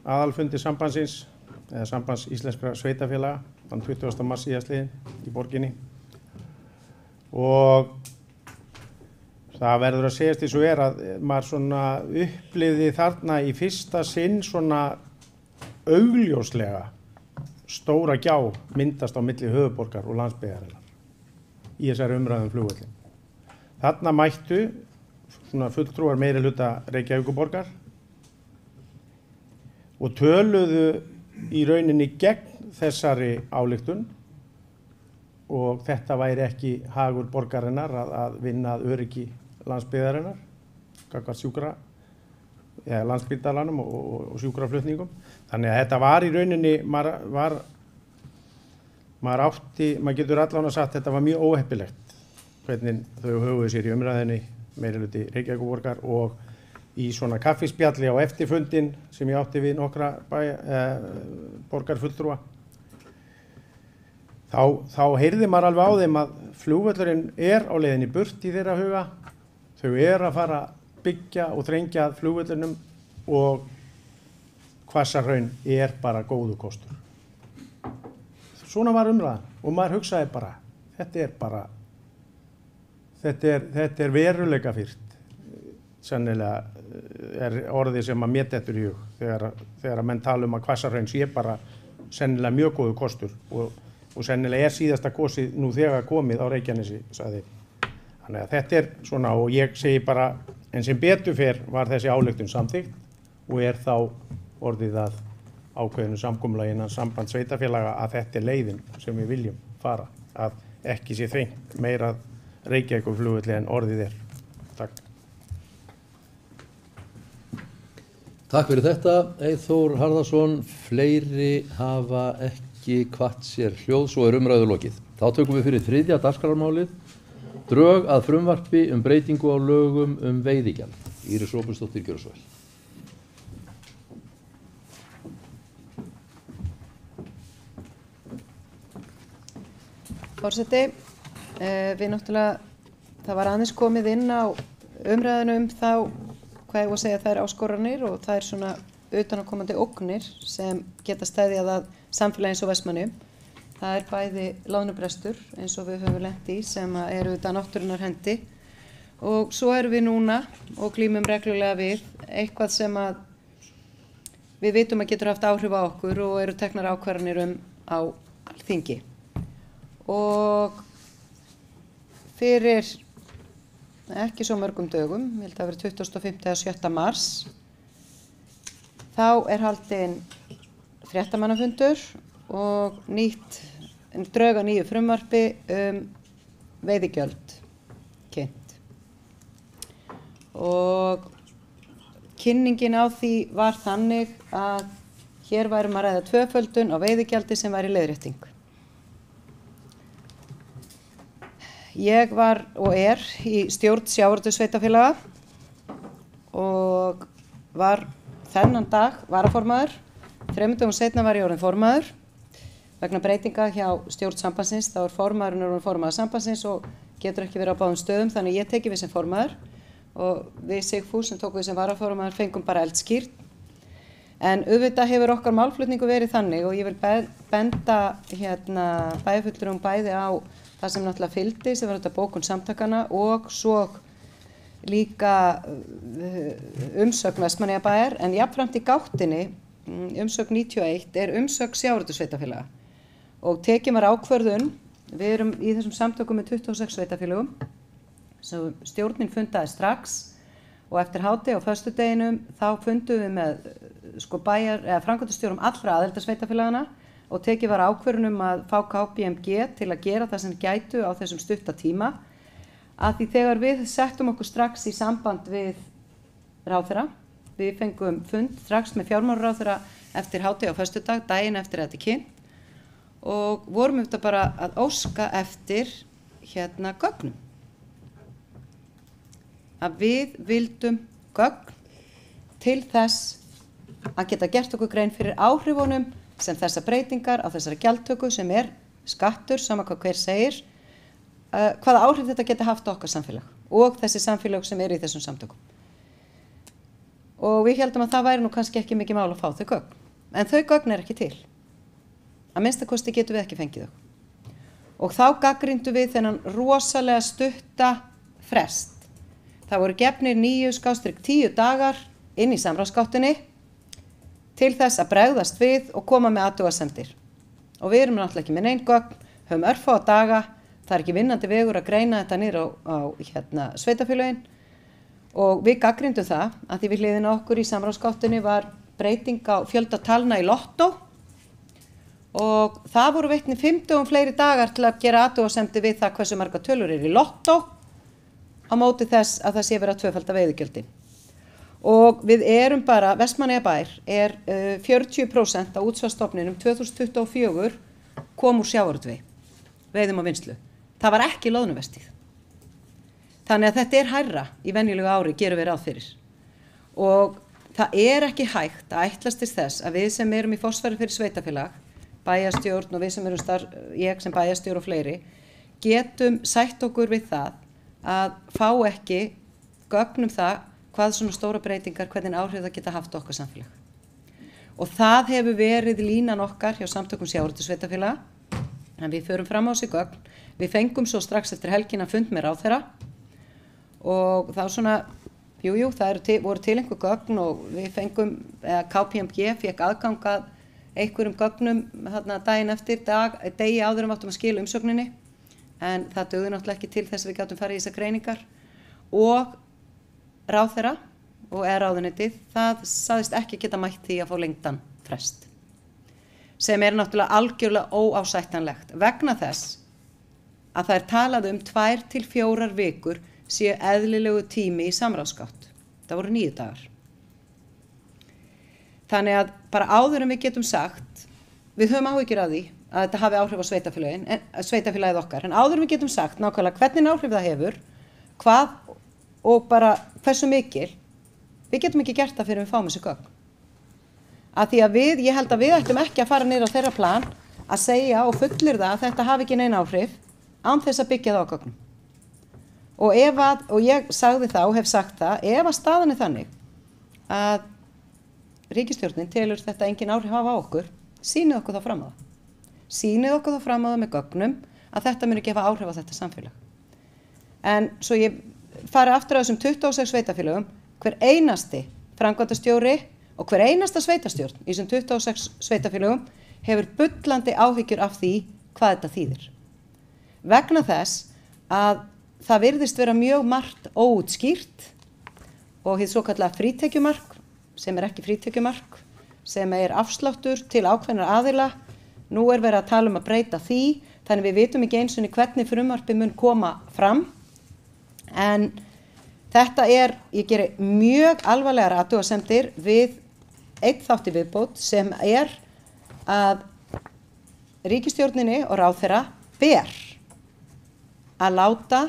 aðalfundi sambandsins eða Sambands íslenskra sveitarfélaga þann 20. mars síðastliðinn í borginni og það verður að segjast eins og að maður svona upplifði þarna í fyrsta sinn svona augljóslega stóra gjá myndast á milli höfuðborgar og landsbyggðarinnar í þessari umræðum flugvöllin. Þarna mættu svona fulltrúar meirihluta Reykjavíkurborgar og töluðu í rauninni gegn þessari ályktun og þetta væri ekki hagur borgarinnar að vinna að öryggi landsbyggðarinnar, gagnvart Landspítalanum og sjúkraflutningum. Þannig að þetta var í rauninni, maður getur allan að sagt þetta var mjög óheppilegt hvernig þau höfuðu sér í umræðinni meirihluti Reykjavíkurborgar og í svona kaffispjalli á eftirfundin sem ég átti við nokkra borgarfulltrúa. Þá heyrði maður alveg á þeim að flugvöllurinn á leiðinni burt í þeirra huga. Þau að fara að byggja og þrengja flugvöllunum og Hvassahraun bara góður kostur. Svona var umræðan og maður hugsaði bara, þetta veruleika fyrst. Sennilega orðið sem að mér dettur í hug þegar menn tala að Hvassahraun sé bara sennilega mjög góður kostur og sennilega síðasta kosið nú þegar komið á Reykjanesi, sagði. Þannig að þetta svona og ég segi bara, en sem betur fer var þessi ályktun samþykkt og þá orðið að ákveðinu samkomulagi innan Sambands sveitarfélaga að þetta leiðin sem við viljum fara, að ekki sé þrengt meira Reykjavíkurflugvelli en orðið Takk. Takk fyrir þetta, Eyþór Harðarson. Fleiri hafa ekki kvatt sér hljóð, svo umræðu lokið. Þá tökum við fyrir 3. dagskrármálið, drög að frumvarpi breytingu á lögum veiðigjald. Íris Róbertsdóttir, gjörðu svo vel. Forseti, við náttúrulega, það var aðeins komið inn á umræðinu þá hvað ég var að segja þær áskoranir og þær svona utanakomandi ógnir sem geta steðjað að samfélagi eins og Vestmannaeyjum. Það bæði loðnubrestur eins og við höfum lent í sem eru auðvitað náttúrunnar hendi og svo erum við núna og glímum reglulega við eitthvað sem að við vitum að getur haft áhrif á okkur og eru teknar ákvarðanir á Alþingi. Og fyrir ekki svo mörgum dögum, ég held að vera 25. eða 7. mars, þá haldinn fréttamannafundur og drög að nýju frumvarpi veiðigjöld kynnt. Og kynningin á því var þannig að hér værum að ræða tvöföldun á veiðigjaldi sem væri leiðrétting. Ég var og í stjórn sjávarútvegssveitarfélaga og var þennan dag varaformaður. 3 dögum seinna var ég orðin formaður. Vegna breytinga hjá stjórn sambandsins, þá formaðurinn orðinn formaður sambandsins og getur ekki verið á báðum stöðum, þannig ég teki við sem formaður og við Sigfús sem tók við sem varaformaður fengum bara eldskýrt. En auðvitað hefur okkar málflutningu verið þannig og ég vil benda bæjarfulltrúum bæði á það sem náttúrulega fylgdi, sem var þetta bókun samtakana og svo líka umsögn Vestmannaeyjabæjar, en jafnframt í gáttinni, umsögn 91, umsögn sjávarútvegssveitarfélaga. Og tekin var ákvörðun, við erum í þessum samtökum með 26 sveitarfélögum, sem stjórnin fundaði strax og eftir hádegi á föstudeginum þá fundum við með framkvæmdastjórum allra aðildarsveitarfélagana og tekið var ákvörðun að fá KPMG til að gera það sem gætu á þessum stutta tíma, að því þegar við settum okkur strax í samband við ráðherra, við fengum fund strax með fjármálaráðherra eftir hádegi á föstudag, daginn eftir þetta kynnt og vorum auðvitað bara að óska eftir gögnum. Að við vildum gögn til þess að geta gert okkur grein fyrir áhrifunum sem þessar breytingar á þessari gjaldtöku sem skattur, sama hvað hver segir, hvaða áhrif þetta geti haft á okkar samfélag og þessi samfélag sem í þessum samtökum. Og við heldum að það væri nú kannski ekki mikið mál að fá þau gögn, en þau gögn ekki til. Að minnsta kosti getum við ekki fengið þau. Og þá gagnrýndum við þennan rosalega stutta frest. Það voru gefnir 9/10 dagar inn í samráðsgáttinni til þess að bregðast við og koma með athugasemdir. Og við erum náttúrulega ekki með nein gögn, höfum örfáa daga, það ekki vinnandi vegur að greina þetta niður á sveitarfélögin og við gagnrýndum það að því við hliðina okkur í samráðsgáttinni var breyting á fjölda talna í lottó og það voru veitni 50 fleiri dagar til að gera athugasemdir við það hversu marga tölur í lottó á móti þess að það sé verið að tvöfalda veiðigjöldin. Og við erum bara, Vestmannaeyjabær 40% á útsvarsstofninum 2024 kom úr sjávarútvegi, veiðum og vinnslu. Það var ekki loðnuvestíð. Þannig að þetta hærra í venjulegu ári, gerum við ráð fyrir. Og það ekki hægt að ætlast til þess að við sem erum í forsvari fyrir sveitarfélag, bæjarstjórn og við sem erum ég sem bæjarstjóri og fleiri, getum sætt okkur við það að fá ekki gögnum það hvað svona stóra breytingar, hvernig áhrif það geta haft okkar samfélag. Og það hefur verið línan okkar hjá samtökum sjávarútvegssveitarfélaga, en við förum fram á þessi gögn. Við fengum svo strax eftir helgina fund með ráðherra og þá það voru til einhver gögn og við fengum, KPMG fekk aðgang að einhverjum gögnum daginn eftir, degi áður áttum að skila umsögninni, en það dugði náttúrulega ekki til þess að við gátum farið í þessar greiningar og ráðherra og ráðuneytið, það sagðist ekki geta mætt því að fá lengdan frest, sem náttúrulega algjörlega óásættanlegt vegna þess að það talað 2 til 4 vikur séu eðlilegu tími í samráðsgátt. Það voru 9 dagar. Þannig að bara áður en við getum sagt, við höfum áhyggjur af því að þetta hafi áhrif á sveitarfélagið okkar, en áður en við getum sagt nákvæmlega hvernig áhrif það hefur, hvað og bara hversu mikil, við getum ekki gert það fyrir við fáum þessi gögn. Að því að ég held að við ættum ekki að fara niður á þeirra plan að segja og fullyrða að þetta hafi ekki nein áhrif án þess að byggja það á gögnum. Og ég sagði það og hef sagt það, ef að staðan þannig að ríkisstjórnin telur þetta engin áhrif hafa á okkur, sýnið okkur þá fram á það. sýnið okkur þá fram á það með gögnum að þetta muni gefa áhrif á þetta samfélag. En svo ég fari aftur á þessum 26 sveitafélögum, hver einasti framkvæmdastjóri og hver einasta sveitastjórn í þessum 26 sveitafélögum hefur bullandi áhyggjur af því hvað þetta þýðir. Vegna þess að það virðist vera mjög margt óútskýrt og hið svokallaða frítekjumark, sem ekki frítekjumark, sem afsláttur til ákveðnar aðila. Nú verið að tala að breyta því, þannig við vitum ekki einu sinni hvernig frumvarpið mun koma fram. En þetta ég geri mjög alvarlegar athugasemdir við einn þátt í viðbót sem að ríkisstjórninni og ráðherra ber að láta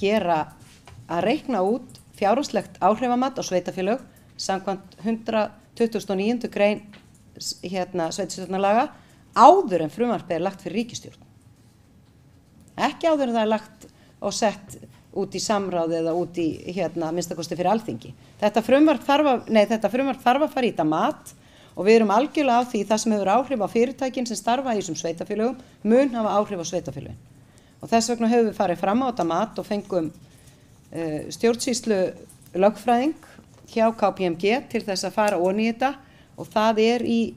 að reikna út fjárhagslegt áhrifamat á sveitafélög samkvæmt 129. grein sveitarstjórnarlaga áður en frumvarpið lagt fyrir ríkisstjórn. Ekki áður en það lagt og sett út í samráð eða út í minnstakosti fyrir Alþingi. Þetta frumvarp þarf að fara í þetta mat og við erum algjörlega á því það sem hefur áhrif á fyrirtækin sem starfa í þessum sveitafélögum mun hafa áhrif á sveitafélögin. Og þess vegna höfum við farið fram á þetta mat og fengum stjórnsýslu lögfræðing hjá KPMG til þess að fara ofan í þetta og það í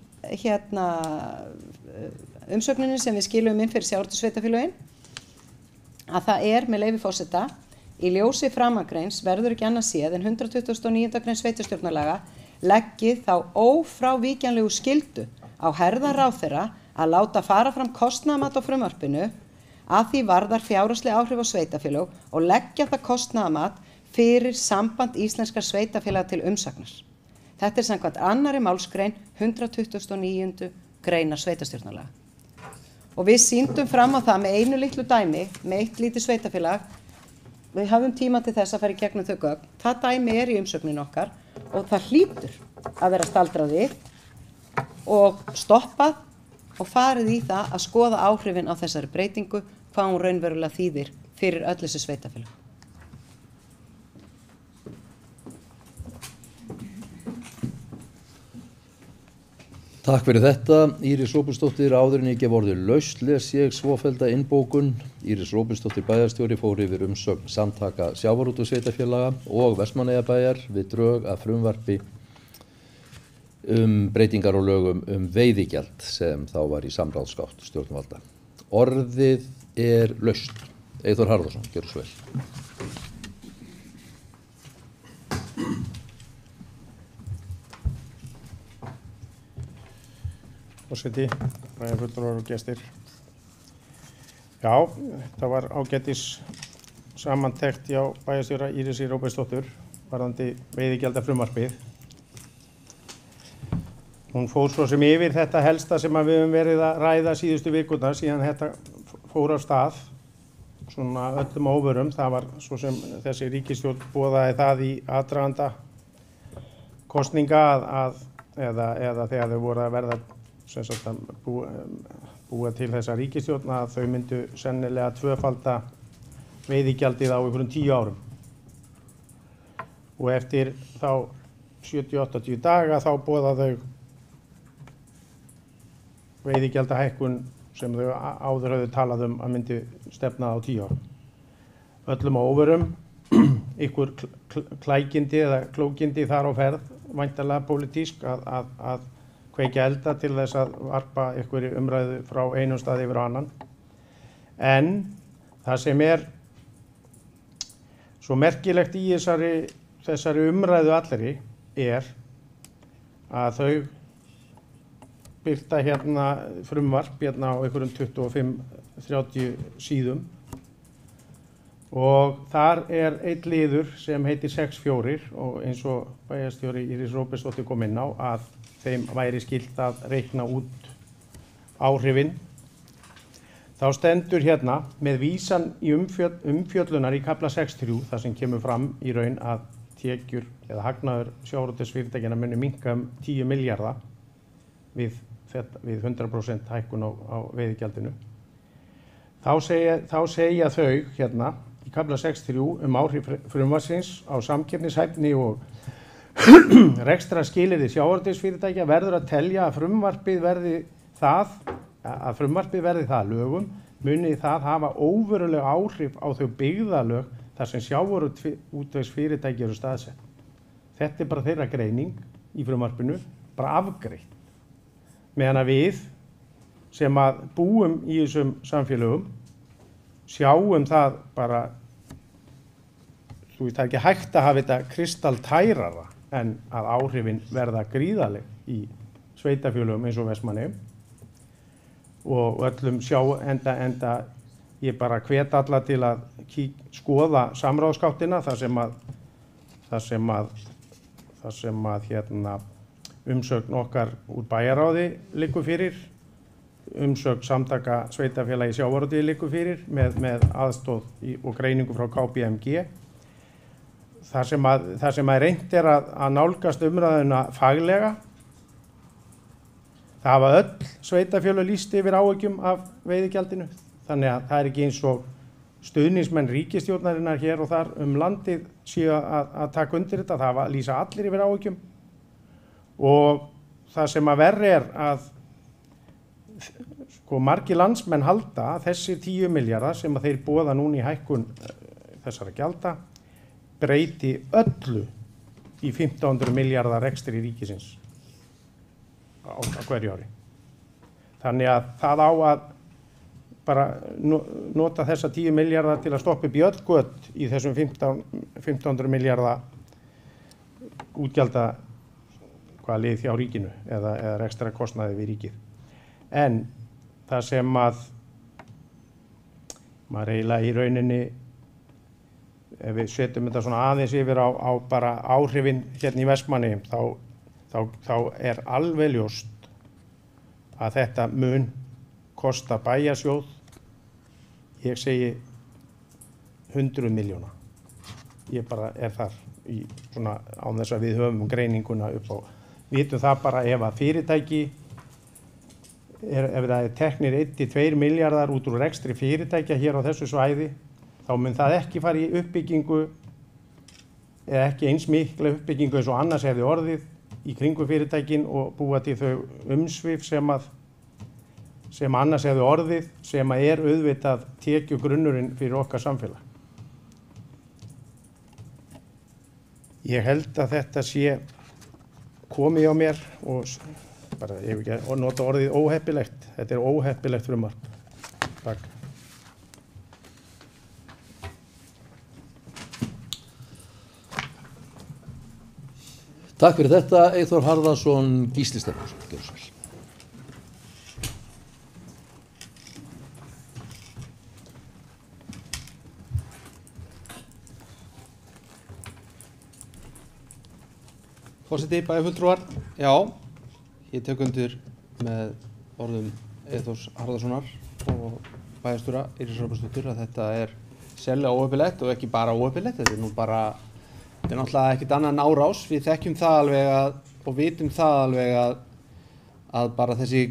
umsögninni sem við skilum inn fyrir sjávarútvegssveitarfélögin að það með leyfi forseta í ljósi framangreins verður ekki annað séð en 129. grein sveitarstjórnarlaga leggi þá ófrávíkjanlegu skyldu á herðar ráðherra að láta fara fram kostnaðarmat á frumvarpinu að því varðar fjárhagsleg áhrif á sveitarfélög og leggja það kostnaðarmat fyrir samband íslenskra sveitarfélaga til umsagnar. Þetta samkvæmt 2. málsgrein 129. greinar sveitarstjórnarlaga. Og við sýndum fram á það með einu litlu dæmi, með eitt lítið sveitarfélag, við hafum tíma til þess að fara í gegnum þau gögn. Það dæmi í umsögnin okkar og það hlýtur að vera staldrað við og stoppað og farið í það að skoða áhrifin á þessari breytingu, hvað hún raunverulega þýðir fyrir öll þessi sveitarfélag. Takk fyrir þetta. Íris Róbertsdóttir, áður en ég gef orðið laust les ég svofellda innbókun. Íris Róbertsdóttir bæjarstjóri fór yfir umsögn samtaka sjávarútvegssveitarfélaga og Vestmannaeyjabæjar við drög að frumvarpi breytingar á lögum veiðigjald sem þá var í samráðsgátt stjórnvalda. Orðið laust. Eyþór Harðarsson, gjörðu svo vel. Forseti, ræðufulltrúar og gestir. Já, það var ágætis samantekt hjá bæjarstjóra Írisi Róbertsdóttur varðandi veiðigjaldafrumvarpið. Hún fór svo sem yfir þetta helsta sem við höfum verið að ræða síðustu vikurnar síðan þetta fór af stað, svona öllum óvörum. Það var svo sem þessi ríkisstjórn boðaði það í aðdraganda kosninga eða þegar þau voru að verða búa til þessa ríkisstjórn að þau myndu sennilega tvöfalda veiðigjaldið á einhverjum 10 árum. Og eftir þá 70-80 daga þá boða þau veiðigjaldahækkun sem þau áður höfðu talað að myndi stefna á 10 árum. Öllum á óvörum, ykkur klækindi eða klókindi þar á ferð, væntanlega pólitísk að kveikja elda til þess að varpa einhverju umræðu frá einum stað yfir á annan. En það sem svo merkilegt í þessari umræðu allri að þau birta frumvarp á einhverjum 25-30 síðum og þar einn liður sem heitir 6.4 og eins og bæjarstjóri Íris Róbertsdóttir kom inn á að þeim væri skylt að reikna út áhrifin. Þá stendur með vísan í umfjöllunar í kafla 6.3 þar sem kemur fram í raun að tekjur eða hagnaður sjávarútvegsfyrirtækjanna muni minnka 10 milljarða við 100% hækkun á veiðigjaldinu. Þá segja þau í kafla 6.3 áhrif frumvarpsins á samkeppnishæfni og rekstrarskilyrði sjávarútvegsfyrirtækja verður að telja að frumvarpið verði það að frumvarpið verði það að lögum, muni það hafa óveruleg áhrif á þau byggðarlög þar sem sjávarútvegsfyrirtæki eru staðsett. Þetta bara þeirra greining í frumvarpinu, bara afgreitt. Meðan að við sem að búum í þessum samfélögum sjáum það bara, það er ekki hægt að hafa þetta kristaltærara en að áhrifin verða gríðarleg í sveitafélögum eins og Vestmannaeyjum og öllum enda ég bara hvet alla til að skoða samráðsgáttina þar sem að umsögn okkar úr bæjarráði liggur fyrir, umsögn samtaka sveitafélagi sjávarútvegi liggur fyrir með aðstoð og greiningu frá KPMG. Það sem að reynt að nálgast umræðuna faglega. Það hafa öll sveitafélög lýst yfir áhyggjum af veiðigjaldinu. Þannig að það er ekki eins og stuðningsmenn ríkisstjórnarinnar hér og þar landið séu að taka undir þetta. Það lýsa allir yfir áhyggjum. Og það sem að verri að margir landsmenn halda að þessir 10 milljarðar sem að þeir boða núna í hækkun þessara gjalda breyti öllu í 1500 milljarðar rekstri ríkisins á hverju ári. Þannig að það á að bara nota þessa 10 milljarðar til að stoppa upp í öll göt í þessum 1500 milljarðar útgjalda lið hjá ríkinu eða ekstra kostnaði við ríkið. En það sem að maður eiginlega í rauninni, ef við setjum þetta svona aðeins yfir á bara áhrifin hérna í Vestmannaeyjum, þá er alveg ljóst að þetta mun kosta bæjarsjóð, ég segi 100 milljóna. Ég bara er þar í svona án þess að við höfum greininguna upp á. Vitum það bara ef að fyrirtæki, ef það er teknir 1-2 milljarðar út úr rekstri fyrirtækja hér á þessu svæði, þá mun það ekki fara í uppbyggingu eða ekki eins mikla uppbyggingu eins og annars hefði orðið í kringum fyrirtækin og búa til þau umsvif sem annars hefði orðið, sem að er auðvitað tekjugrunnurinn fyrir okkar samfélag. Ég held að þetta sé komið á mér og bara, ég hef ekki nota orðið óheppilegt. Þetta er óheppilegt frumvarp. Takk. Takk fyrir þetta, Eyþór Harðarson, Gísli Stefánsson. Gjörðu sæl. Forseti, bæjarfulltrúar, já, ég tek undir með orðum Eyþórs Harðarsonar og bæjarstjóra Íris Rögnvaldsdóttur að þetta er sérlega óheppilegt og ekki bara óheppilegt, þetta er nú bara, þetta er náttúrulega ekkert annað en árás. Við þekkjum það alveg og vitum það alveg að bara þessi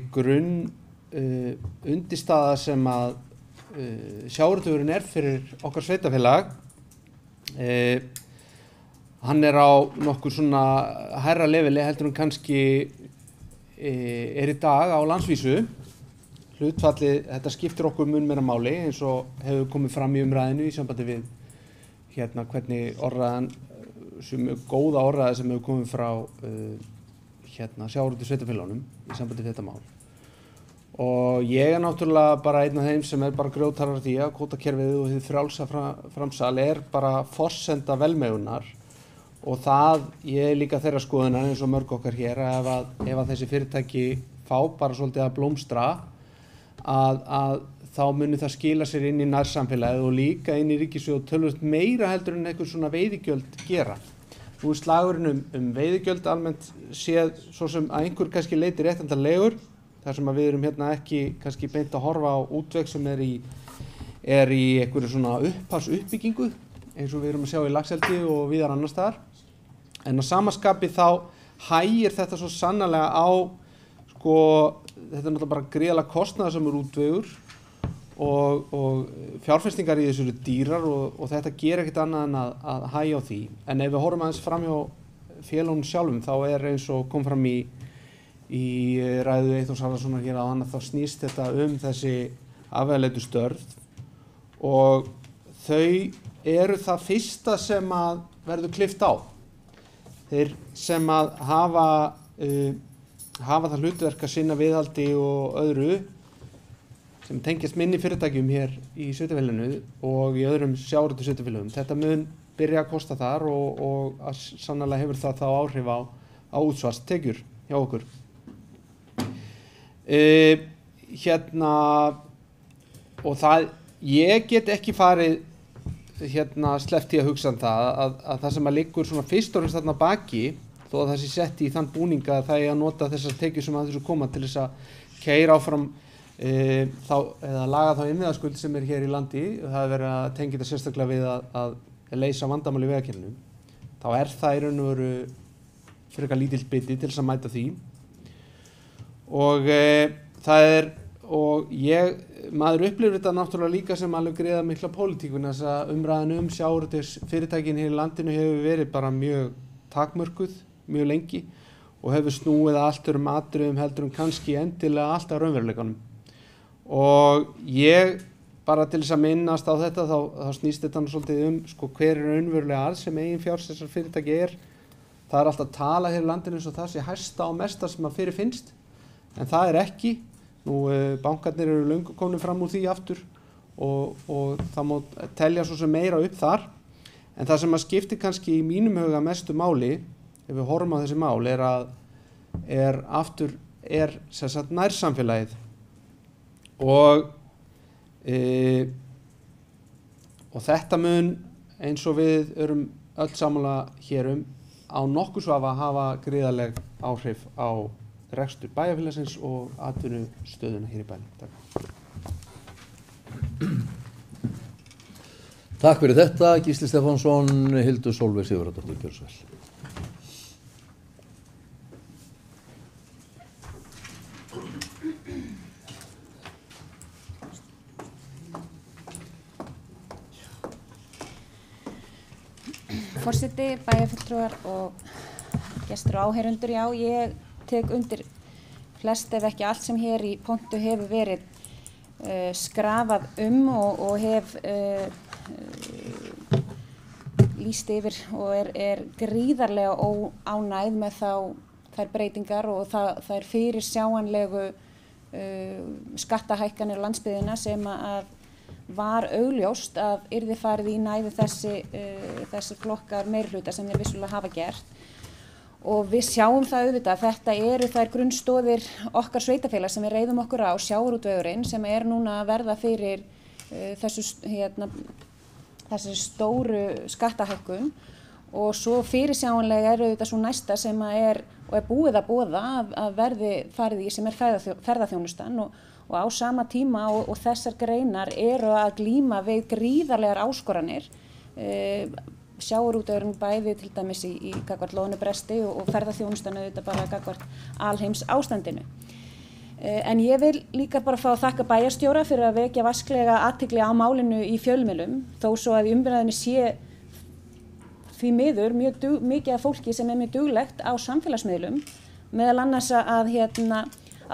undirstaða sem að sjávarútvegurinn er fyrir okkar sveitafélag, hann er á nokkur svona hærra leveli heldur en kannski er í dag á landsvísu. Hlutfallið, þetta skiptir okkur mun meira máli eins og hefur komið fram í umræðinu í sambandi við hvernig orðaðan, góða orðaði sem hefur komið frá sjávarútvegssveitarfélögunum í sambandi við þetta mál. Og ég er náttúrulega bara einn af þeim sem er bara grjótharður því að kvótakerfið og hið frjálsa framsal er bara forsenda velmegunar. Og það, ég er líka þeirra skoðunar eins og mörg okkar hér ef að þessi fyrirtæki fá bara svolítið að blómstra að þá muni það skila sér inn í nærsamfélagið og líka inn í ríkissjóð töluvert meira heldur en einhver svona veiðigjöld gera. Nú er slagurinn veiðigjöld almennt séð svo sem að einhver kannski leiti réttandarlegur, þar sem að við erum hérna ekki kannski beint að horfa á útveg sem er í einhverju svona upphafsuppbyggingu eins og við erum að sjá í Laxeldi og víðar annars staðar. En á sama skapi þá hægir þetta svo sannarlega á, þetta er náttúrulega bara gríðarlega kostnaðarsamur útvegur og fjárfestingar í þessu eru dýrar og þetta gerir ekkert annað en að hægja á því. En ef við horfum aðeins fram hjá félögunum sjálfum þá er eins og kom fram í í ræðu Eyþórs Harðarsonar hér áðan þá snýst þetta þessi afvegaleitu störf og þau eru það fyrsta sem að verður klippt á. Þeir sem að hafa það hlutverk að sinna viðhaldi og öðru sem tengjast minni fyrirtækjum hér í sveitarfélaginu og í öðrum sjávarútvegssveitarfélögum. Þetta mun byrja að kosta þar og sannarlega hefur það þá áhrif á útsvarstekjur hjá okkur. Og það, ég get ekki farið sleppt í að hugsa að það sem að liggur svona fyrst og fremst þarna baki, þó að það sé sett í þann búninga að það er að nota þessar tekjur sem að þessu koma til þess að keyra áfram eða laga þá innviðaskuld sem er hér í landi. Það er verið að tengja þetta sérstaklega við að leysa vandamál í vegakerfinu. Þá er það í raun og veru frekar lítill biti til þess að mæta því. Og maður upplifir þetta náttúrulega líka sem alveg greiða mikla pólitíkun. Þess að umræðan sjávarútvegsfyrirtækin hér í landinu hefur verið bara mjög takmörkuð, mjög lengi og hefur snúið allt atriðum heldur kannski endilega allt raunveruleikanum. Og ég bara til þess að minnast á þetta þá snýst þetta svolítið hver er raunverulega arð sem eigin fjár þessar fyrirtæki er. Það er alltaf að tala hér í landinu eins og það sé hæsta og mesta sem að fyrirfinnst, en það er ekki. Bankarnir eru löngu komnir fram úr því aftur og það má telja svo sem meira upp þar. En það sem að skiptir kannski í mínum huga mestu máli, ef við horfum á þessi mál, er sem sagt nærsamfélagið. Og þetta mun, eins og við erum öll sammála hér á nokkurs vafa hafa gríðarleg áhrif á rekstur bæjarfélagsins og atvinnustöðuna hér í bænum. Takk fyrir þetta, Gísli Stefánsson, Hildur Sólveig Sigurðardóttir, gjörðu svo vel. Forseti, bæjarfulltrúar og gestir og áheyrendur, já, ég tek undir flest ef ekki allt sem hér í pontu hefur verið skrafað og hef lýst yfir og er gríðarlega óánægð með þær breytingar og þær fyrirsjáanlegu skattahækkanir á landsbyggðina sem að var augljóst að yrði farið í næði þessi flokkar meirihluta sem þeir vissulega hafa gert. Og við sjáum það auðvitað að þetta eru þær grunnstoðir okkar sveitarfélags sem við reiðum okkur á, sjávarútvegurinn, sem er núna að verða fyrir þessi stóru skattahækkun og svo fyrirsjáanlega er auðvitað svo næsta sem er búið að boða að verði farið í sem er ferðaþjónustan og á sama tíma og þessar greinar eru að glíma við gríðarlegar áskoranir. Sjávarútvegurinn bæði til dæmis í gagnvart loðnubresti og ferðaþjónustan auðvitað bara gagnvart alheims ástandinu. En ég vil líka bara fá að þakka bæjarstjóra fyrir að vekja vasklega athygli á málinu í fjölmiðlum, þó svo að í umræðunni sé því miður mikið af fólki sem er mjög duglegt á samfélagsmiðlum, meðal annars að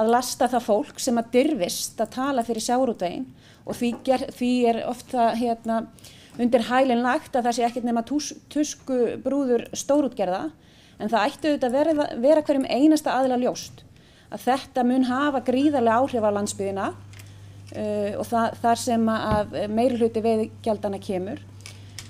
lasta það fólk sem að dirfist að tala fyrir sjávarútveginn og því er ofta undir hælinn lagt að það sé ekkert nema tuskubrúður stórútgerða, en það ætti auðvitað að vera hverjum einasta aðila ljóst að þetta mun hafa gríðarlega áhrif á landsbyggðina og þar sem að meirihluti veiðigjaldana kemur.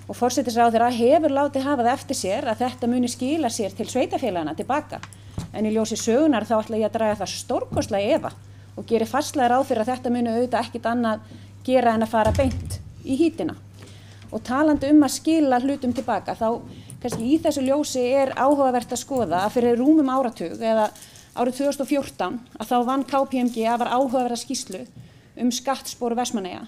Og forsætisráðherra hefur látið hafa það eftir sér að þetta muni skila sér til sveitarfélagana tilbaka. En í ljósi sögunar þá ætla ég að draga það stórkostlega í efa og geri fastlega ráð fyrir að þetta muni auðvitað ekkert annað gera en að fara beint í hítina. Og talandi að skila hlutum tilbaka, þá kannski í þessu ljósi er áhugavert að skoða að fyrir rúmum áratug eða árið 2014 að þá vann KPMG afar áhugaverða skýrslu skattspor Vestmannaeyja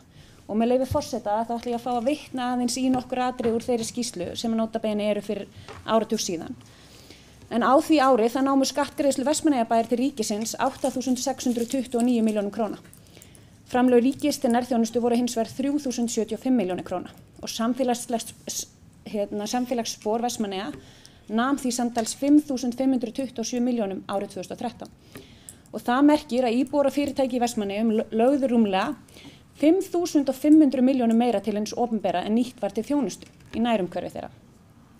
og með leyfi forseta þá ætla ég að fá að vitna aðeins í nokkur atriði úr þeirri skýrslu sem nota bene eru fyrir áratug síðan. En á því ári það námu skattgreiðslu Vestmannaeyjabæjar til ríkisins 8.629 milljónum króna. Framlög ríkis til nærþjónustu voru hins vegar 3.075 milljónir króna og samfélagsspor Vestmannaeyja nam því samtals 5.527 milljónum árið 2013. og það merkir að íbúar og fyrirtæki í Vestmannaeyjum lögðu rúmlega 5.500 milljónum meira til hins opinbera en nýtt var til þjónustu í nærumhverfi þeirra.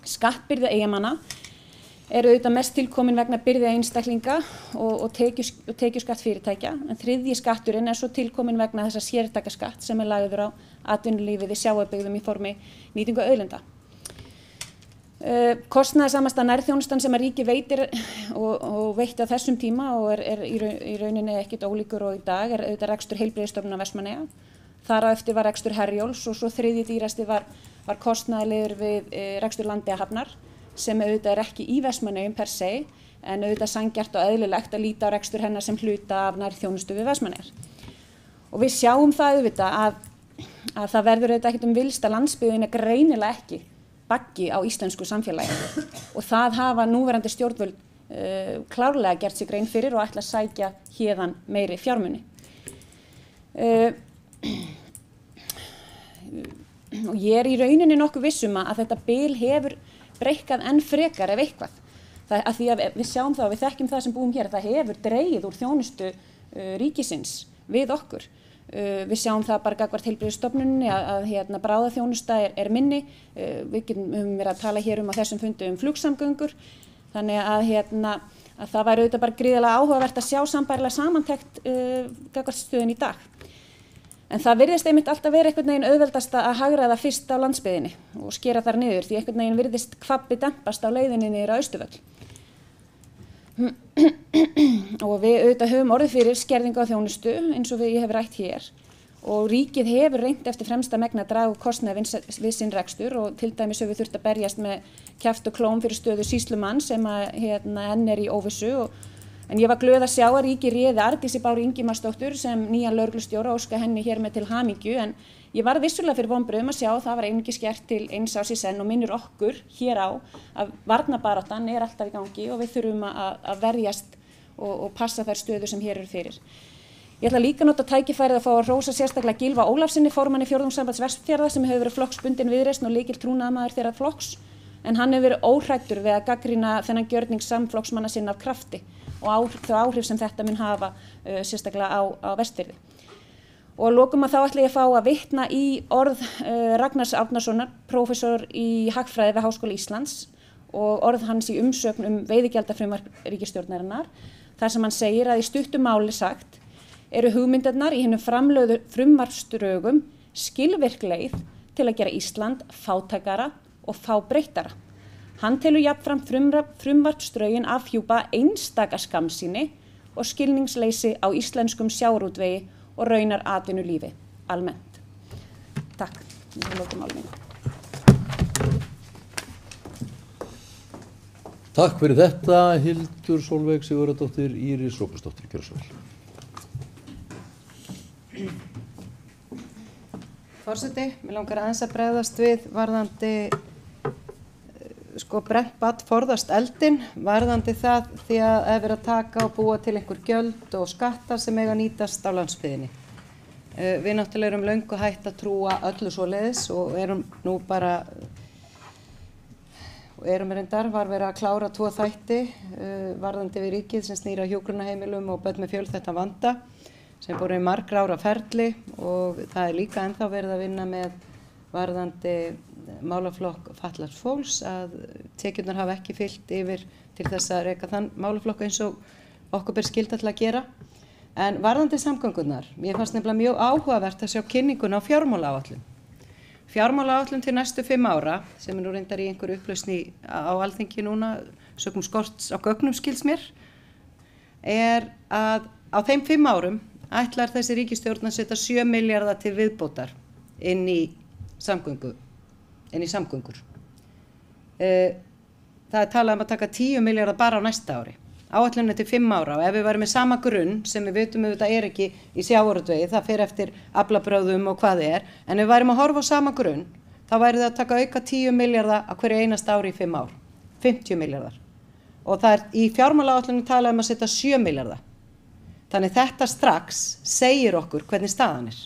Skattbyrði Eyjamanna eru auðvitað mest tilkomin vegna byrði einstaklinga og tekjuskatt fyrirtækja, en þriðji skatturinn svo tilkomin vegna þessa sértakaskatt sem lagður á atvinnulífið í sjávarbyggðum í formi nýtingu auðlinda. Kostnaðarsamasta nærþjónustan sem að ríki veitir og veitti á þessum tíma og er í rauninni ekkert ólíkur og í dag auðvitað rekstur Heilbrigðisstofnunar Vestmannaeyja. Þar á eftir var rekstur Herjólfs og svo þriðji dýrasti var kostnaðarliður við rekstur Landeyjahafnar sem auðvitað ekki í Vestmannaeyjum per se en auðvitað sanngjarnt og eðlilegt að líta á rekstur hennar sem hluta af nærþjónustu við Vestmannaeyjar. Og við sjáum það auðvitað að það verður auðvitað ekkert villsta landsbyggðin greinilega ekki baggi á íslensku samfélagi og það hafa núverandi stjórnvöld klárlega gert sig grein fyrir og ætla að sækja héðan meiri fjármuni. Og ég í rauninni nokkuð viss að þetta bil hefur breikkað enn frekar ef eitthvað. Að því að við sjáum það og við þekkjum það sem búum hér, það hefur dregið úr þjónustu ríkisins við okkur. Við sjáum það bara gagnvart heilbrigðisstofnuninni að bráðaþjónusta er minni. Við höfum verið að tala hér á þessum fundi flugsamgöngur. Þannig að það væri auðvitað bara gríðarlega áhugavert að sjá sambærilega samantekt gagnvart stöðun í dag. En það virðist einmitt alltaf verið einhvern veginn auðveldast að hagræða fyrst á landsbyggðinni og skera þar niður því einhvern veginn virðist kvabbi dempast á leiðinni niður á Austurvöll. Og við auðvitað höfum orðið fyrir skerðingu á þjónustu eins og ég hef rætt hér og ríkið hefur reynt eftir fremsta megni að draga úr kostnaði við sinn rekstur og til dæmis höfum við þurft að berjast með kjaft og klóm fyrir stöðu sýslumann sem enn í óvissu en ég var glöð að sjá að ríkið réði Arndísi Báru Ingimarsdóttur sem nýjan lögreglustjóra og óska henni hér með til hamingju en ég var vissulega fyrir vonbrigðum að sjá að það var einungis gert til 1 árs í senn og minnir okkur hér á að varnarbaráttan alltaf í gangi og við þurfum að verjast og passa þær stöður sem hér eru fyrir. Ég ætla líka að nota tækifærið að fá að hrósa sérstaklega Gylfa Ólafssyni, formanni Fjórðungssambands Vestfjarða sem hefur verið flokksbundinn Viðreisn og lykiltrúnaðarmaður þeirra flokks en hann hefur verið óhræddur við að gagnrýna þennan gjörning samflokksmanna sinna af krafti og þau áhrif sem þetta mun hafa sérstaklega á Vestfirði. Og að lokum þá ætla ég að fá að vitna í orð Ragnars Árnasonar, prófessor í hagfræði við Háskóla Íslands og orð hans í umsögn veiðigjaldafrumvarp ríkisstjórnarinnar þar sem hann segir að í stuttu máli sagt eru hugmyndirnar í hinum framlögðu frumvarpsdrögum skilvirk leið til að gera Ísland fátækara og fábreyttara. Hann telur jafnframt frumvarpsdrögin afhjúpa einstaka skammsýni og skilningsleysi á íslenskum sjávarútvegi og raunar atvinnulífi almennt. Takk. Ég lokum máli mínu. Takk fyrir þetta, Hildur Sólveig Sigurðardóttir, Íris Róbersdóttir, gjörðu svo vel. Forseti, mig langar aðeins að bregðast við varðandi brennt barn forðast eldinn, varðandi það því að ef að taka og búa til einhver gjöld og skattar sem eiga að nýtast á landsbyggðinni. Við náttúrulega erum löngu hætt að trúa öllu svoleiðis og erum nú bara var verið að klára 2 þætti varðandi við ríkið sem snýr að hjúkrunarheimilum og börn með fjölþættan vanda sem voru í margra ára ferli og það líka ennþá verið að vinna með varðandi málaflokk fatlaðs fólks að tekjurnar hafa ekki fylgt yfir til þess að reka þann málaflokk eins og okkur ber skylda til að gera. En varðandi samgöngurnar, mér fannst nefnilega mjög áhugavert að sjá kynninguna á fjármálaáætlun. Fjármálaáætlun til næstu 5 ára, sem nú reyndar í einhverju upplausn á Alþingi núna, sökum skorts á gögnum skils mér, að á þeim 5 árum ætlar þessi ríkisstjórn að setja 7 milljarða til viðbótar inn í samgöngur. Það talað að taka 10 milljarða bara á næsta ári. Áætlunin til 5 ára og ef við varum með sama grunn sem við vitum auðvitað ekki í sjávarútvegi, það fer eftir aflabrögðum og hvað en við værum að horfa á sama grunn, þá væri það að taka auka 10 milljarða á hverju einasta ári í 5 ár, 50 milljarðar. Og það í fjármálaáætlunin talað að setja 7 milljarða. Þannig þetta strax segir okkur hvernig staðan er.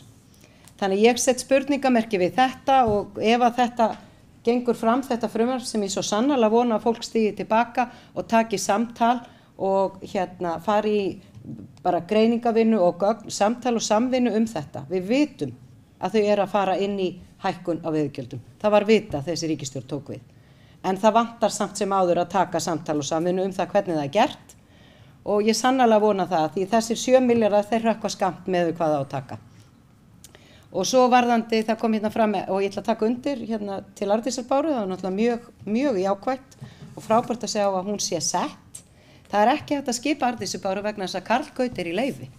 Þannig ég set spurningamerki við þetta og ef að þetta gengur fram, þetta frumvarp sem ég svo sannarlega vona að fólk stígi tilbaka og taki samtal og fari í bara greiningavinnu og gögn, samtal og samvinnu þetta. Við vitum að þau eru að fara inn í hækkun á veiðigjöldum. Það var vita þessi ríkisstjórn tók við. En það vantar samt sem áður að taka samtal og samvinnu það hvernig það gert og ég sannarlega vona það því þessir 7 milljarðar þeir hrökkva skammt með hvað það á að taka. Og svo varðandi, það kom hérna fram og ég ætla að taka undir hérna til Arndísar Báru, það var náttúrulega mjög jákvætt og frábært að segja að hún sé sett. Það er ekki hægt að skipa Arndísar Báru vegna þess að Karl Gauti í leyfi.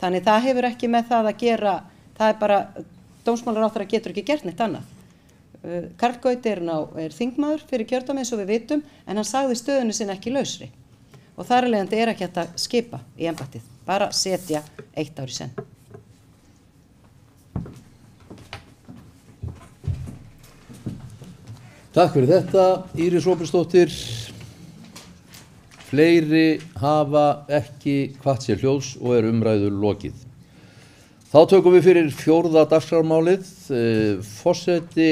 Þannig það hefur ekki með það að gera, það bara, dómsmálaráðherra getur ekki gert neitt annað. Karl Gauti er þingmaður fyrir kjördæmi eins og við vitum, en hann sagði stöðunni sinni ekki lausri. Og þar af leiðandi ekki hægt að skipa í embættið, bara setja 1 ár í senn. Takk fyrir þetta, Íris Róbertsdóttir. Fleiri hafa ekki hvatt sér hljóðs og umræðu lokið. Þá tökum við fyrir 4. dagskrármálið. Forseti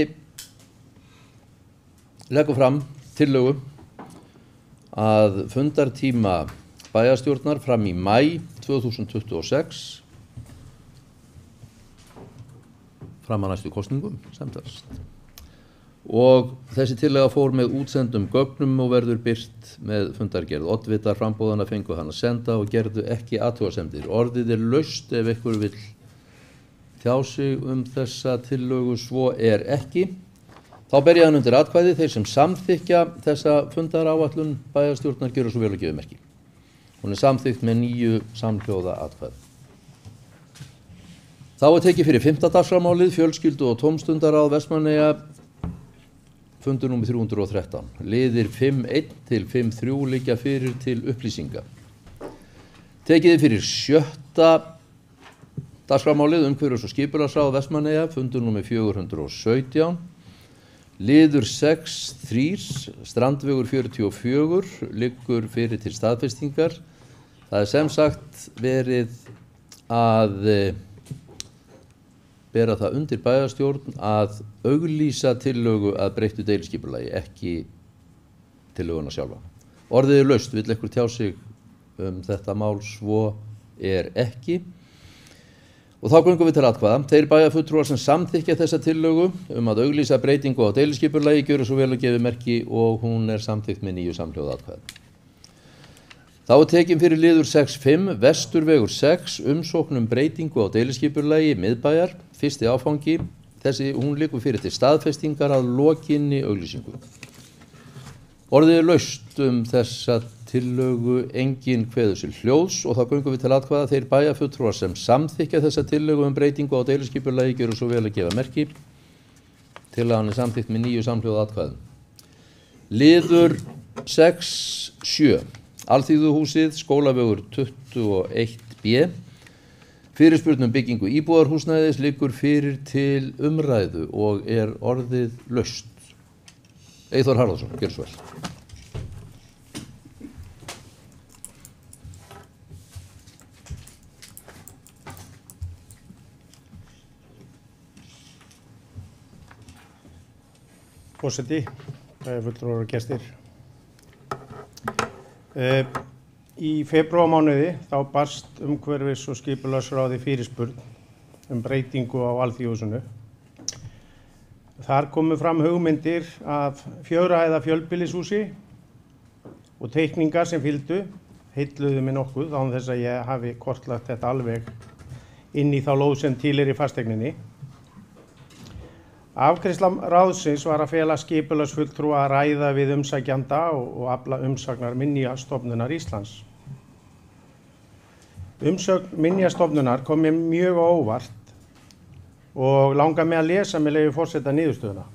leggur fram tillögu að fundartíma bæjarstjórnar fram í maí 2026 fram að næstu kosningum samtals. Og þessi tillaga fór með útsendum gögnum og verður birt með fundargerð. Oddvitar framboðana fengu hann að senda og gerðu ekki athugasemdir. Orðið laust ef einhver vill tjá sig þessa tillögu, svo ekki. Þá ber ég hann undir atkvæði. Þeir sem samþykkja þessa fundaráætlun bæjarstjórnar gjöra svo vel að gefa merki. Hún samþykkt með 9 samhljóða atkvæði. Þá tekið fyrir 5. dagskrármálið, fjölskyldu- og tómstundaráð Vestmannaeyja, fundur númer 313. Liðir 5.1 til 5.3 liggja fyrir til upplýsinga. Tekið fyrir 7. dagskrármálið, umhverfis- og skipulagsráð Vestmannaeyja, fundur númer 417. Liður 6.3, Strandvegur 44, liggur fyrir til staðfestingar. Það sem sagt verið að bera það undir bæjarstjórn að auglýsa tillögu að breyttu deiliskipulagi, ekki tillöguna sjálfa. Orðið laust, vill einhver tjá sig þetta mál, svo ekki. Og þá göngum við til atkvæða. Þeir bæjarfulltrúar sem samþykkja þessa tillögu að auglýsa breytingu á deiliskipulagi gjöra svo vel að gefa merki og hún samþykkt með 9 samhljóða atkvæða. Þá tekin fyrir liður 6.5, Vesturvegur 6, umsókn breytingu á deiliskipulagi miðbæjar, fyrsti áfangi. Hún liggur fyrir til staðfestingar að lokinni auglýsingu. Orðið laust þessa tillögu, enginn kveður sér hljóðs og þá göngum við til atkvæða. Þeir bæjarfulltrúar sem samþykkja þessa tillögu breytingu á deiliskipulagi gjöra svo vel að gefa merki. Tillagan samþykkt með 9 samhljóða atkvæðum. Liður 6.7. Alþýðuhúsið, Skólavegur 21B. Fyrirspurn byggingu íbúðarhúsnæðis liggur fyrir til umræðu og orðið laust. Eyþór Harðarson, gjörðu svo vel. Forseti, fulltrúar og gestir. Í febrúarmánuði þá barst umhverfis- og skipulagsráði fyrirspurn breytingu á Alþýðuhúsinu. Þar komu fram hugmyndir af 4 hæða fjölbýlishúsi og teikningar sem fylgdu, heilluðu mig nokkuð án þess að ég hafi kortlagt þetta alveg inn í þá lóð sem til í fasteigninni. Afgreiðsla ráðsins var að fela skipulagsfulltrúa að ræða við umsækjanda og afla umsagnar Minjastofnunar Íslands. Umsögn Minjastofnunar kom mér mjög á óvart og langar mig að lesa með leyfi forseta niðurstöðuna.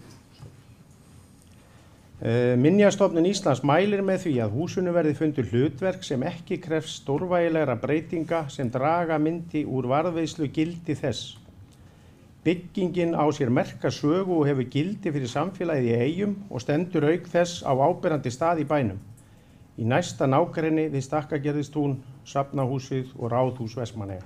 Minjastofnun Íslands mælir með því að húsinu verði fundið hlutverk sem ekki krefst stórvægilegra breytinga sem draga myndi úr varðveislu gildi þess. Byggingin á sér merka sögu og hefur gildi fyrir samfélagið í Eyjum og stendur auk þess á áberandi stað í bænum. Í næsta nágrenni við Stakkagerðistún, Safnahúsið og Ráðhús Vestmannaeyja.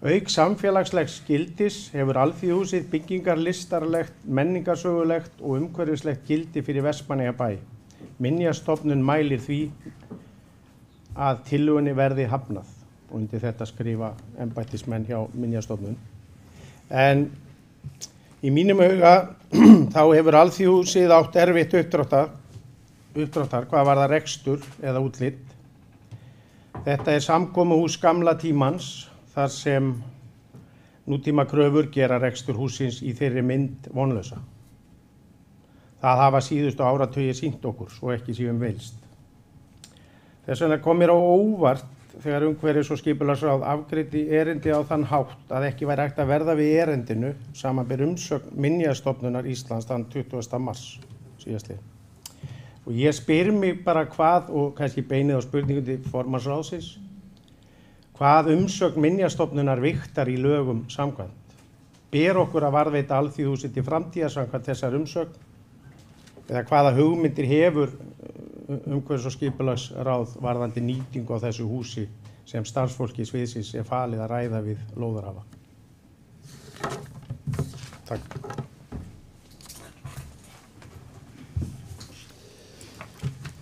Auk samfélagslegs gildis hefur Alþýðuhúsið byggingarlistarlegt, menningarsögulegt og umhverfislegt gildi fyrir Vestmannaeyjabæ. Minjastofnun mælir því að tillögunni verði hafnað og undir þetta skrifa embættismenn hjá Minjastofnun. En í mínum huga þá hefur Alþýðuhúsið átt erfitt uppdráttar hvað varðar rekstur eða útlit. Þetta er samkomuhús gamla tímans þar sem nútíma kröfur gera rekstur húsins í þeirri mynd vonlausa. Það hafa síðustu áratugi sýnt okkur, svo ekki séum veilst. Þess vegna kom mér á óvart þegar umhverfis- og skipulagsráð afgreiddi erindi á þann hátt að ekki væri hægt að verða við erindinu samanber umsögn Minjastofnunar Íslands þann 20. mars síðastliðinn. Og ég spyr mig bara hvað, og kannski beinið á spurningu til formannsráðsins, hvað umsögn Minjastofnunar vigtar í lögum samkvæmt. Ber okkur að varðveita Alþýðuhúsið til framtíðar samkvæmt þessar umsögn, eða hvaða hugmyndir hefur umhverfis- og skipulagsráð varðandi nýtingu á þessu húsi sem starfsfólki sviðsins er falið að ræða við lóðarhafa. Takk.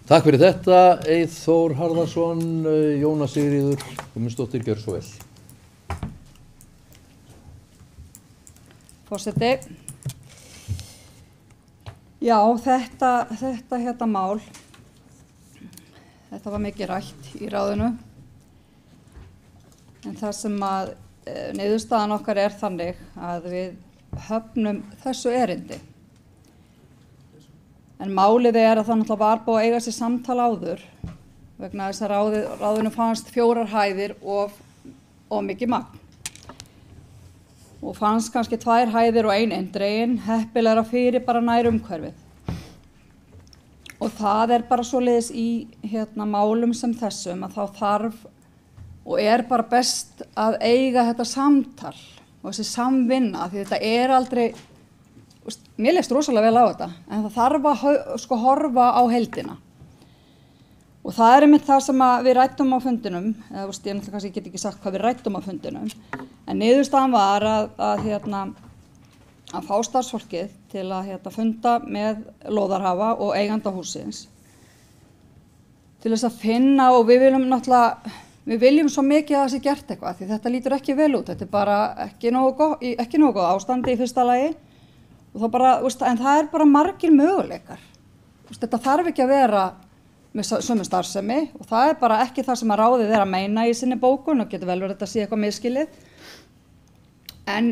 Takk fyrir þetta, Eyþór Harðarson, Jóna Sigríður, Guðmundsdóttir, gjörðu svo vel. Forseti. Já, þetta mál, þetta var mikið rætt í ráðinu, en það sem að niðurstaðan okkar er þannig að við höfnum þessu erindi. En málið er að það náttúrulega var búið að eiga sér samtal áður vegna þess að ráðinu fannst 4 hæðir og mikið magn. Og fannst kannski 2 hæðir og 1 eindregin, heppilegra fyrir bara nær umhverfið. Og það er bara svoleiðis í málum sem þessum að þá þarf og er bara best að eiga þetta samtal og þessi samvinna, því þetta er aldrei, mér leist rosalega vel á þetta, en það þarf að horfa á heildina. Og það er einmitt það sem við ræddum á fundinum, eða ég náttúrulega kannski get ekki sagt hvað við ræddum á fundinum, en niðurstaðan var að fá starfsfólkið til að funda með lóðarhafa og eiganda hússins til þess að finna, og við viljum svo mikið að það sé gert eitthvað, því þetta lítur ekki vel út, þetta er bara ekki nógu góð ástandi í fyrsta lagi, og það bara, en það er bara margir möguleikar. Þetta þarf ekki að vera með sömu starfsemi og það er bara ekki það sem að ráðið er að meina í sinni bókun og getur vel verið þetta að sé eitthvað miskilið. En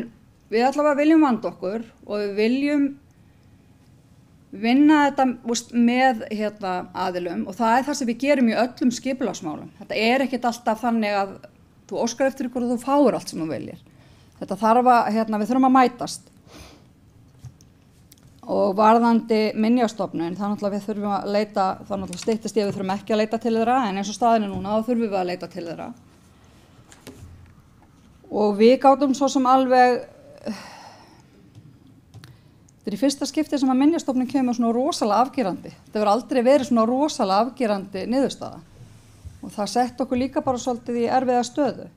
við allavega viljum vanda okkur og við viljum vinna þetta með aðilum og það er það sem við gerum í öllum skipulagsmálum. Þetta er ekkert alltaf þannig að þú óskar eftir ykkur og þú fáir allt sem þú viljir. Þetta þarf að, við þurfum að mætast. Og varðandi Minjastofnun, þá náttúrulega við þurfum að leita, þá náttúrulega styttist við þurfum ekki að leita til þeirra, en eins og staðinu núna, þá þurfum við að leita til þeirra. Og við gátum svo sem alveg, þetta er í fyrsta skipti sem að Minjastofnun kemur svona rosalega afgerandi. Þetta hefur aldrei verið svona rosalega afgerandi niðurstaða. Og það sett okkur líka bara svolítið í erfiða stöðu.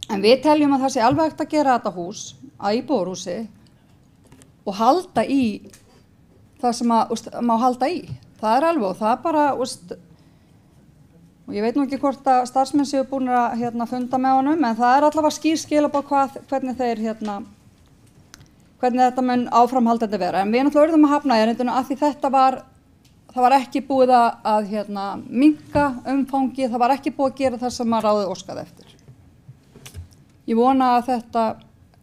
En við teljum að það sé alveg hægt að gera þetta hús, að íbúðarhúsi, og halda í það sem má halda í. Það er alveg og það er bara, og ég veit nú ekki hvort að starfsmenn séu búin að funda með honum, en það er allavega skýr skilaboð hvernig þetta mun áframhaldandi vera. En við náttúrulega urðum að hafna erindinu af því það var ekki búið að minnka umfangi, það var ekki búið að gera það sem að ráðið óskaði eftir. Ég vona að þetta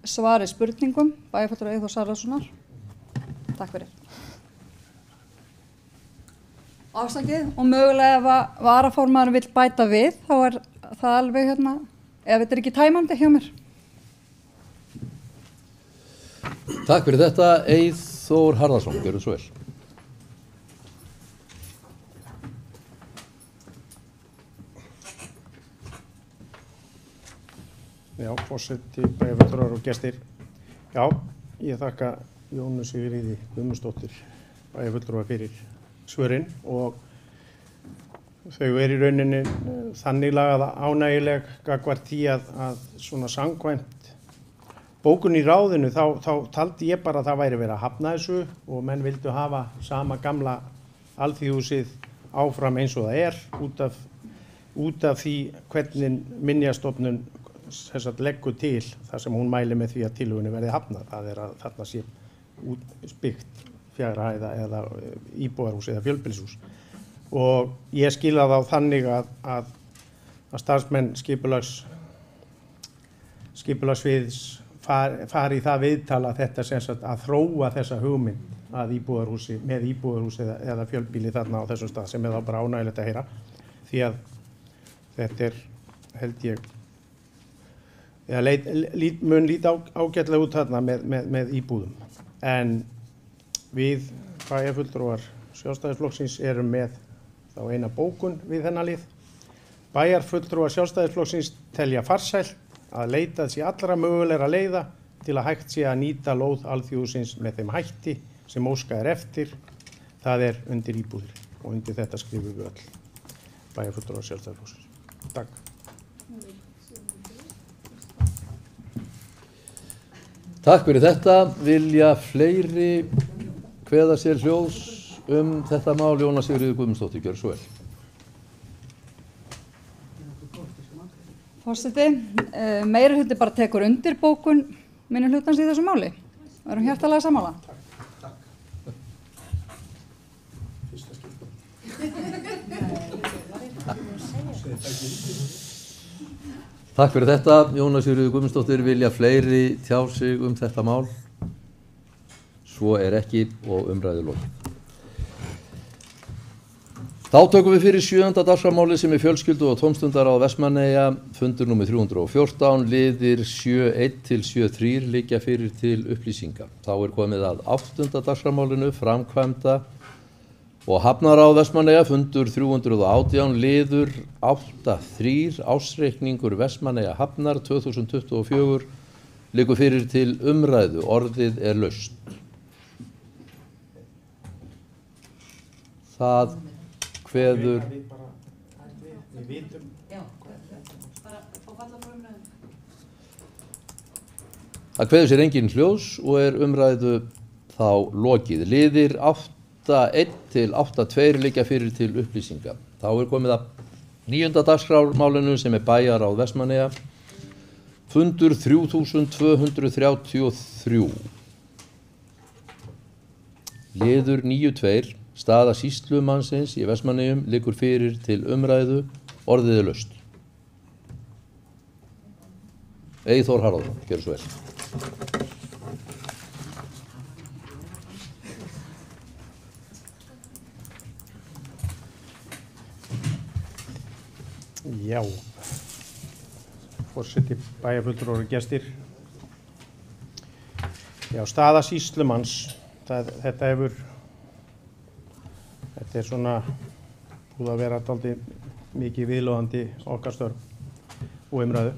svari spurningum, bæjarfulltrúa Eyþórs Harðarsonar. Takk fyrir. Afsakið og mögulega ef varaformaðurinn vill bæta við, þá er það alveg ef þetta er ekki tæmandi hjá mér. Takk fyrir þetta, Eyþór Harðarson, gjörðu svo vel. Já, forseti, bæjarfulltrúar og gestir. Já, ég þakka Jónu Sigríði Guðmundsdóttir, bæjarfulltrúa fyrir svörin og þau eru í rauninni þannig lagað ánægileg gagnvart því að svona samkvæmt bókun í ráðinu þá taldi ég bara að það væri verið að hafna þessu og menn vildu hafa sama gamla Alþýðuhúsið áfram eins og það er út af út af því hvernig Minjastofnun leggur til þar sem hún mælir með því að tillögunni verði hafnað. Það að þarna sé byggt 4 hæða eða íbúðarhús eða fjölbýlishús. Og ég skila þá þannig að starfsmenn skipulagssviðs fari í það viðtal að þetta að þróa þessa hugmynd að íbúðarhúsi með íbúðarhús eða fjölbýli þarna á þessum stað, sem þá bara ánægilegt að heyra, því að þetta held ég mun líta ágætlega út þarna með íbúðum. En við bæjarfulltrúar Sjálfstæðisflokksins erum með þá eina bókun við þennan lið. Bæjarfulltrúar Sjálfstæðisflokksins telja farsælt að leitað sé allra mögulegra leiða til að hægt sé að nýta lóð alþjóðsins með þeim hætti sem óskað er eftir. Það er undir íbúðir og undir þetta skrifum við öll bæjarfulltrúar Sjálfstæðisflokksins. Takk. Takk fyrir þetta. Vilja fleiri kveða sér hljóðs þetta mál? Jóna Sigríður Guðmundsdóttir, gjörðu svo vel. Forseti, meirihluti bara tekur undir bókun minnihlutans í þessu máli. Við erum hjartanlega sammála. Takk fyrir þetta. Jóna Sigríður Guðmundsdóttir, vilja fleiri tjá sig þetta mál? Svo er ekki og umræðu lokið. Þá tökum við fyrir 7. dagskrármálið sem er fjölskyldu- og tómstundaráð Vestmannaeyja, fundur númer 314, liðir 7.1 til 7.3 liggja fyrir til upplýsinga. Þá er komið að 8. dagskrármálinu, framkvæmda og hafnaráð Vestmannaeyja, fundur 318, liður 8.3, ársreikningur Vestmannaeyja hafnar 2024, liggur fyrir til umræðu. Orðið er laust. Það kveður sér engin hljóðs og er umræðu þá lokið. Liðir 8.1 til 8.2 liggja fyrir til upplýsinga. Þá er komið að 9. dagskrármálinu sem er bæjaráð Vestmannaeyja, fundur 3233. Liður 9.2, staða sýslumannsins í Vestmannaeyjum, liggur fyrir til umræðu. Orðið er laust. Eyþór Harðarson, gjörðu svo vel. Já, forseti, bæjarfulltrúar og gestir. Já, staða sýslumanns, þetta er svona búið að vera dálítið mikið viðloðandi okkar störf og umræðu.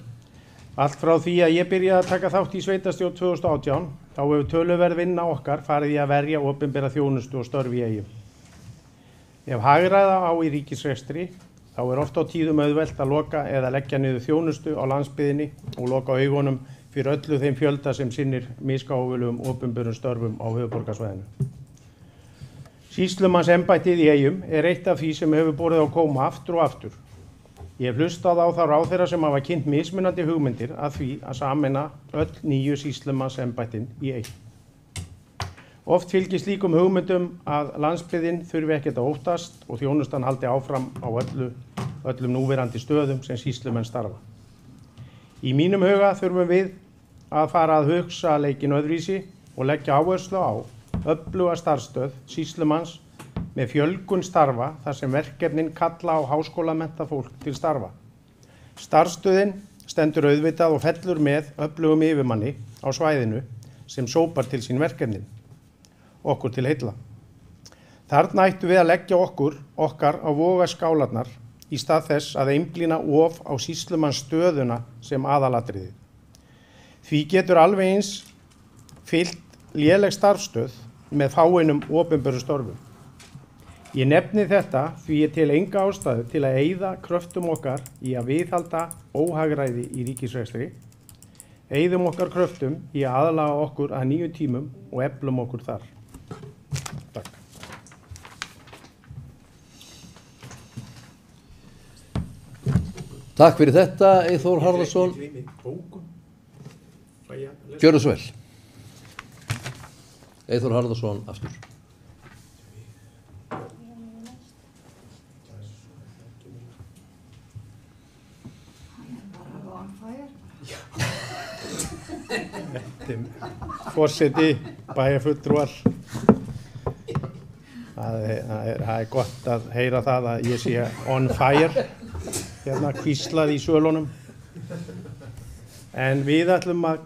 Allt frá því að ég byrjaði að taka þátt í sveitarstjórn 2018, þá hefur töluverð vinna okkar farið í að verja opinbera þjónustu og störf í Eyjum. Ef hagræða á í ríkisrekstri, þá er oft á tíðum auðvelt að loka eða leggja niður þjónustu á landsbyggðinni og loka augunum fyrir öllu þeim fjölda sem sinnir misgáfulegum opinberum störfum á höfuðborgarsvæðinu. Sýslumannsembættið í Eyjum er eitt af því sem hefur borið á góma aftur og aftur. Ég hef hlustað á þá ráðherra sem hafa kynnt mismunandi hugmyndir að því að sameina öll 9 sýslumannsembættin í einn. Oft fylgir slíkum hugmyndum að landsbyggðin þurfi ekkert að óttast og þjónustan haldi áfram á öllum núverandi stöðum sem sýslumenn starfa. Í mínum huga þurfum við að fara að hugsa leikinn öðruvísi og leggja áherslu á öfluga starfsstöð sýslumanns með fjölgun starfa þar sem verkefnin kalla á háskólamennta fólk til starfa. Starfsstöðin stendur auðvitað og fellur með öflugum yfirmanni á svæðinu sem sópar til sín verkefnin, okkur til heilla. Þarna ættum við að leggja okkar á vogarskálarnar í stað þess að einblína of á sýslumannsstöðuna sem aðalatriði. Því getur alveg eins fylgt léleg starfsstöð með fáeinum opinberum störfum. Ég nefni þetta því ég tel enga ástæðu til að eyða kröftum okkar í að viðhalda óhagræði í ríkisrekstri, eyðum okkar kröftum í að aðlaga okkur að nýjum tímum og eflum okkur þar. Takk. Takk fyrir þetta, Eyþór Harðarson. Gjörðu svo vel. Eyþór Harðarson aftur. Forseti, bæjarfulltrúar. Það er gott að heyra það að ég sé on fire, hérna hvíslað í svölunum. En við ætlum að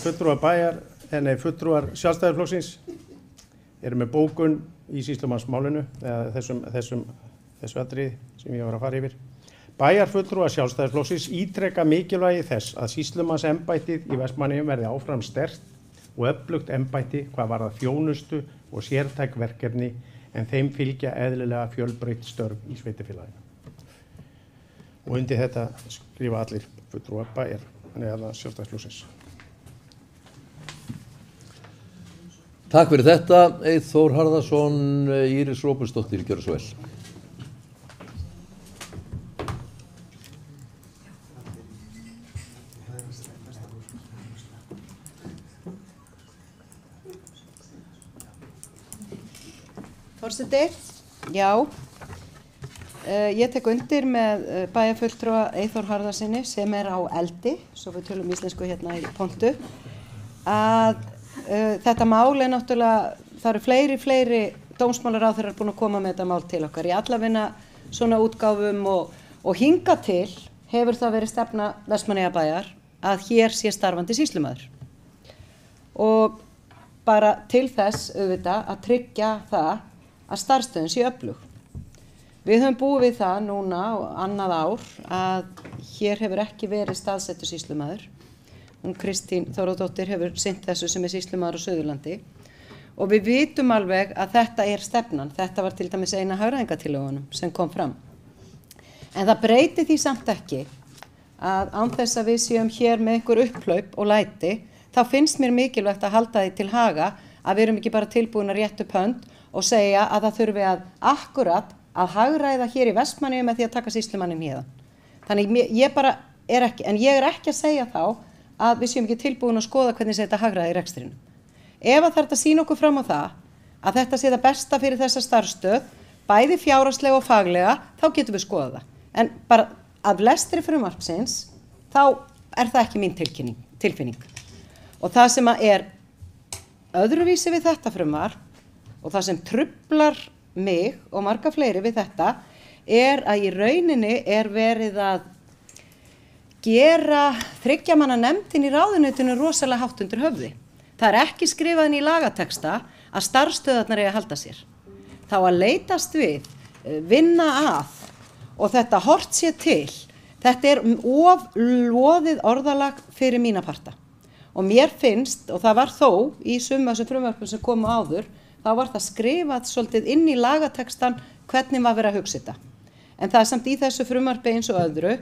fulltrúar Sjálfstæðisflokksins eru með bókun í sýslumannsmálinu, eða þessu atriði sem ég var að fara yfir. Bæjarfulltrúar Sjálfstæðisflokksins ítreka mikilvægi þess að sýslumannsembættið í Vestmannaeyjum verði áfram sterkt og öflugt embætti hvað varðar þjónustu og sértæk verkefni en þeim fylgja eðlilega fjölbreytt störf í sveitarfélaginu. Og undir þetta skrifa allir fulltrúar Sjálfstæðisflokksins. Takk fyrir þetta, Eyþór Harðarson. Íris Róbertsdóttir, gjörðu svo vel. Forseti, já, ég tek undir með bæjarfulltrúa Eyþór Harðarsyni sem er á eldi, svo við tölum íslensku hérna í pontu, að þetta mál er náttúrulega, það eru fleiri dómsmálaráðherrar búin að koma með þetta mál til okkar í allavegna svona útgáfum og hingað til hefur það verið stefna Vestmannaeyjabæjar að hér sé starfandi sýslumaður. Og bara til þess auðvitað að tryggja það að starfsstöðin sé öflug. Við höfum búið við það núna annað ár að hér hefur ekki verið staðsettur sýslumaður. Kristín Þórodóttir hefur sinnt þessu sem er sýslumaður á Suðurlandi og við vitum alveg að þetta er stefnan. Þetta var til dæmis eina hagræðingatillögunum sem kom fram. En það breytir því samt ekki að án þess að við séum hér með einhver upphlaup og læti, þá finnst mér mikilvægt að halda því til haga að við erum ekki bara tilbúin að rétta upp hönd og segja að það þurfi að akkurat að hagræða hér í Vestmannaeyjum með því að taka sýslumanninn héðan. Þannig ég bara er ekki, en ég er ekki að segja þá að við séum ekki tilbúin að skoða hvernig þetta hagræði í rekstrinum. Ef það er að sýna okkur fram á það að þetta sé það besta fyrir þessa starfsstöð, bæði fjárhagslega og faglega, þá getum við skoðað það. En bara af lestri frumvarpsins, þá er það ekki mín tilfinning. Og það sem er öðruvísi við þetta frumvarp og það sem truflar mig og marga fleiri við þetta er að í rauninni er verið að gera 3 manna nefndin í ráðuneytinu rosalega hátt undir höfði. Það er ekki skrifað inn í lagateksta að starfsstöðarnar eiga að halda sér. Þá að leitast við, vinna að og þetta hort sér til. Þetta er of loðið orðalag fyrir mína parta. Og mér finnst, og það var þó í summa þessum frumvörpum sem komu áður, þá var það skrifað svolítið inn í lagatekstan hvernig var verið að hugsa þetta. En það er samt í þessu frumvarpi eins og öðru,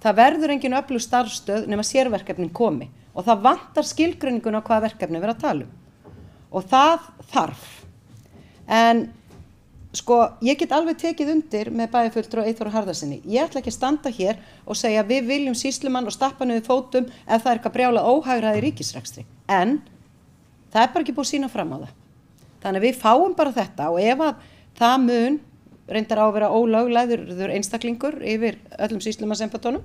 það verður engin öflug starfsstöð nema sérverkefnin komi og það vantar skilgreiningun á hvaða verkefni verið að tala um. Og það þarf. En sko, ég get alveg tekið undir með bæjarfulltrúa Eyþór Harðarsyni. Ég ætla ekki að standa hér og segja við viljum sýslumann og stappa niður fótum ef það er eitthvað brjálað óhagræði í ríkisrekstri. En það er bara ekki búið að sýna fram á það. Þannig við fáum bara þetta og ef að það mun reyndar á að vera ólöglegur einstaklingur yfir öllum sýslumannsembættunum,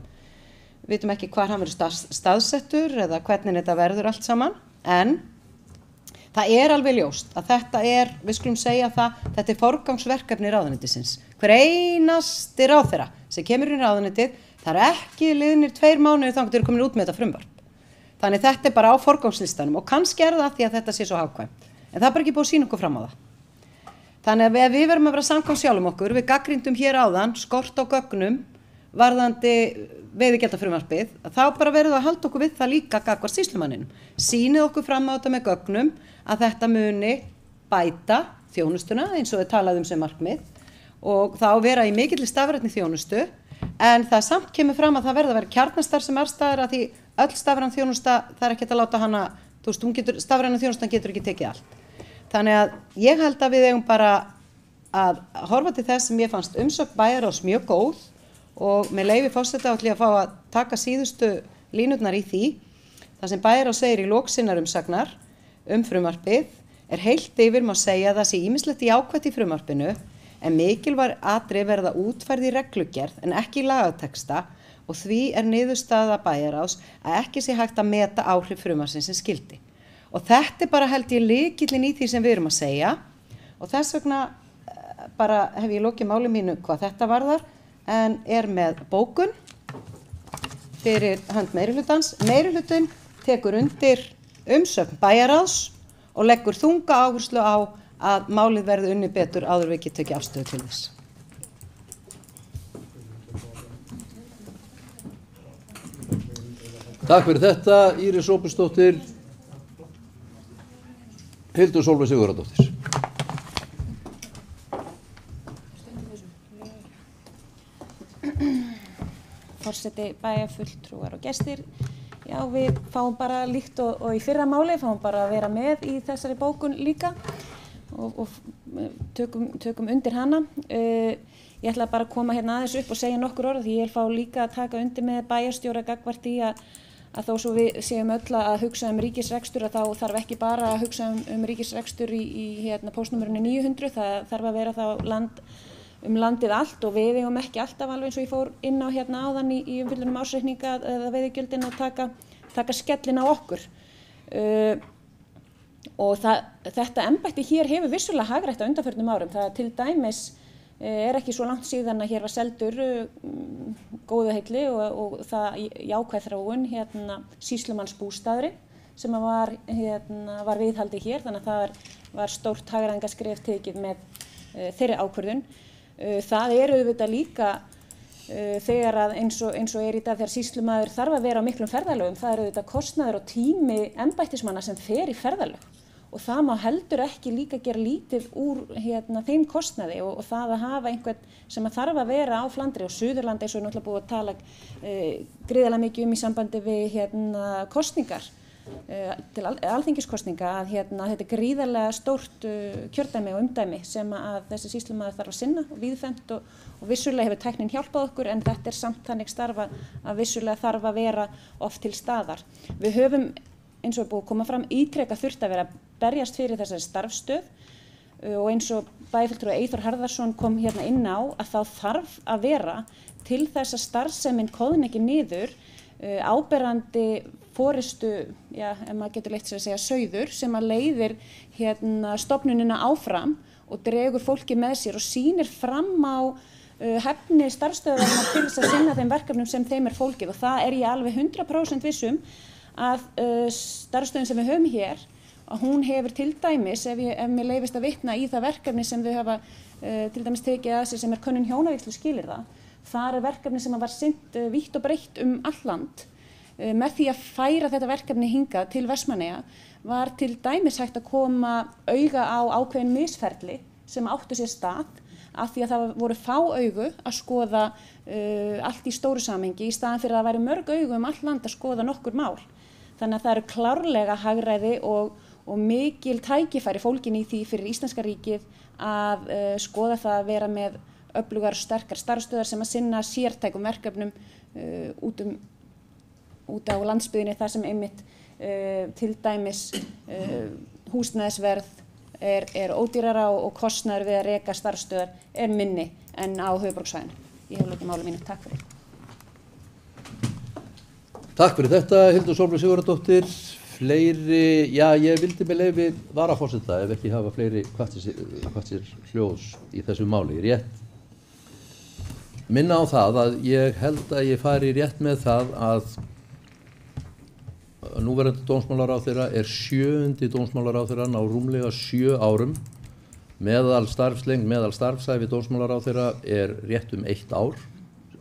við vitum ekki hvar hann verður staðsettur eða hvernig þetta verður allt saman, en það er alveg ljóst að þetta er, við skulum segja það, þetta er forgangsverkefni ráðuneytisins. Hver einasti ráðherra sem kemur inn í ráðuneytið, það er ekki liðnir 2 mánuðir þangað til komin út með þetta frumvarp. Þannig þetta er bara á forgangslistanum og kannski er það því að þetta sé svo hagkvæmt. En það er bara ekki búið að sýna okkur fram á það. Þannig að við verðum að vera samkvæm sjálfum okkur, við gagnrýndum hér áðan, skort á gögnum, varðandi veiðigjaldafrumvarpið, þá bara verðum að halda okkur við það líka gagnvart sýslumanninum. Sýnið okkur fram á þetta með gögnum að þetta muni bæta þjónustuna eins og við talaðum sem markmið og þá vera í mikilli stafrænni þjónustu, en það samt kemur fram að það verða að vera kjarnastarf sem aðstæður að því öll stafræn þjónusta, það er ekki að láta hana, þú veist, stafræna þjónustan getur ekki tekið allt. Þannig að ég held að við eigum bara að horfa til þess sem ég fannst umsögn bæjarráðs mjög góð og með leyfi forseta ætla ég að fá að taka síðustu línurnar í því. Það sem bæjarráð segir í lok sinnar umsagnar frumvarpið heilt yfir má segja að það sé ýmislegt jákvætt í frumvarpinu en mikilvæg atriði verða útfærð í reglugerð en ekki í lagateksta og því niðurstaða bæjarráðs að ekki sé hægt að meta áhrif frumvarpsins sem skyldi. Og þetta bara held ég lykillinn í því sem við erum að segja og þess vegna bara hef ég lokið máli mínu hvað þetta varðar en með bókun fyrir hönd meirihlutans. Meirihlutinn tekur undir umsögn bæjarráðs og leggur þunga áherslu á að málið verði unnið betur áður við ekki tekið afstöðu til þess. Takk fyrir þetta, Íris Róbertsdóttir. Hildur Sólveig Sigurðardóttir. Forseti, bæjarfulltrúar og gestir. Já, við fáum bara líkt og í fyrra máli, fáum bara að vera með í þessari bókun líka og tökum undir hana. Ég ætla bara að koma hérna aðeins upp og segja nokkur orð því ég fá líka að taka undir með bæjarstjóra gagnvart í að þó svo við séum öll að hugsa ríkisrekstur að þá þarf ekki bara að hugsa ríkisrekstur í póstnúmerinu 900, það þarf að vera þá landið allt og við eigum ekki alltaf alveg eins og ég fór inn á áðan í umfjöllun ársreikninga eða veiðigjöldin að taka skellin á okkur. Og þetta embætti hér hefur vissulega hagrætt á undanförnum árum. Það til dæmis ekki svo langt síðan að hér var seldur góðu heilli og það jákvæð þróun sýslumannsbústaðurinn sem var viðhaldið hér, þannig að það var stórt hagræðingarskref tekið með þeirri ákvörðun. Það auðvitað líka þegar að eins og í dag þegar sýslumaður þarf að vera á miklum ferðalögum, það auðvitað kostnaður og tími embættismanna sem fer í ferðalög og það má heldur ekki líka gera lítið úr þeim kostnaði og það að hafa einhvern sem að þarf að vera á Flandri og Suðurlandi eins og náttúrulega búið að tala gríðarlega mikið í sambandi við kosningar til alþingiskosninga að þetta gríðarlega stórt kjördæmi og umdæmi sem að þessi sýslumaður þarf að sinna og víðfemt og vissulega hefur tæknin hjálpað okkur en þetta samt þannig starfa að vissulega þarf að vera oft til staðar. Við höfum eins og búið að koma fram ítrekað þurft að vera að berjast fyrir þessari starfsstöð og eins og bæjarfulltrúi Eyþór Harðarson kom inn á að þá þarf að vera til þess að starfsemin koðni ekki niður áberandi forystu, ef maður getur leitt sér að segja sauður sem að leiðir stofnunina áfram og dregur fólki með sér og sýnir fram á hæfni starfsstöðvarinnar til þess að sinna þeim verkefnum sem þeim fólkið og það ég alveg 100% vissum að starfsstöðin sem við höfum hér að hún hefur til dæmis, ef mér leyfist að vitna í það verkefni sem þau hafa til dæmis tekið að sér sem könnun hjónavígslu skilyrða, það verkefni sem var sinnt vítt og breitt all land. Með því að færa þetta verkefni hingað til Vestmannaeyja var til dæmis hægt að koma auga á ákveðin misferli sem áttu sér stað af því að það voru fá augu að skoða allt í stóru samhengi í staðan fyrir að það væri mörg augu all land að skoða nokkur mál. Þannig að það eru klárlega hagræði og mikil tækifæri fólgin í því fyrir Íslenska ríkið að skoða það að vera með öflugar og sterkar starfsstöðvar sem að sinna sértækum verkefnum út á landsbyggðinni þar sem einmitt til dæmis húsnæðisverð ódýrara og kostnaður við að reka starfsstöðvar minni en á höfuðborgarsvæðinu. Ég hef lokið máli mínu. Takk fyrir. Takk fyrir þetta, Hildur Sólveig Sigurðardóttir. Fleiri, ég vildi með leyfi varaforseta ef ekki hafa fleiri kvartir hljóðs í þessu máli. Rétt minna á það að ég held að ég fari rétt með það að núverandi dómsmálaráðherra 7. dómsmálaráðherrann á rúmlega 7 árum. Meðal starfsævi dómsmálaráðherra rétt 1 ár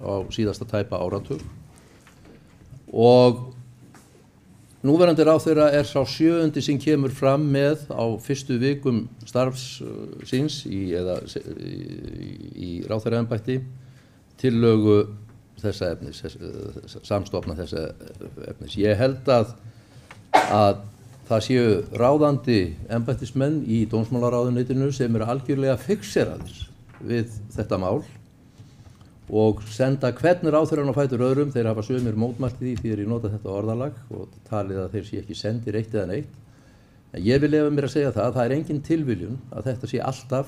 á síðasta tæpa áratug. Og núverandi ráðherra sá 7. sem kemur fram með á fyrstu vikum starfs síns í ráðherraembætti tillögu þessa efnis, samstofna þessa efnis. Ég held að það séu ráðandi embættismenn í dómsmálaráðuneytinu sem algjörlega fixeraðir við þetta mál og senda hvern ráðherrann á fætur öðrum. Þeir hafa sumir mótmælt því ég nota þetta orðalag og talið að þeir sé ekki sendir eitt eða neitt. En ég vil leyfa mér að segja það er engin tilviljun að þetta sé alltaf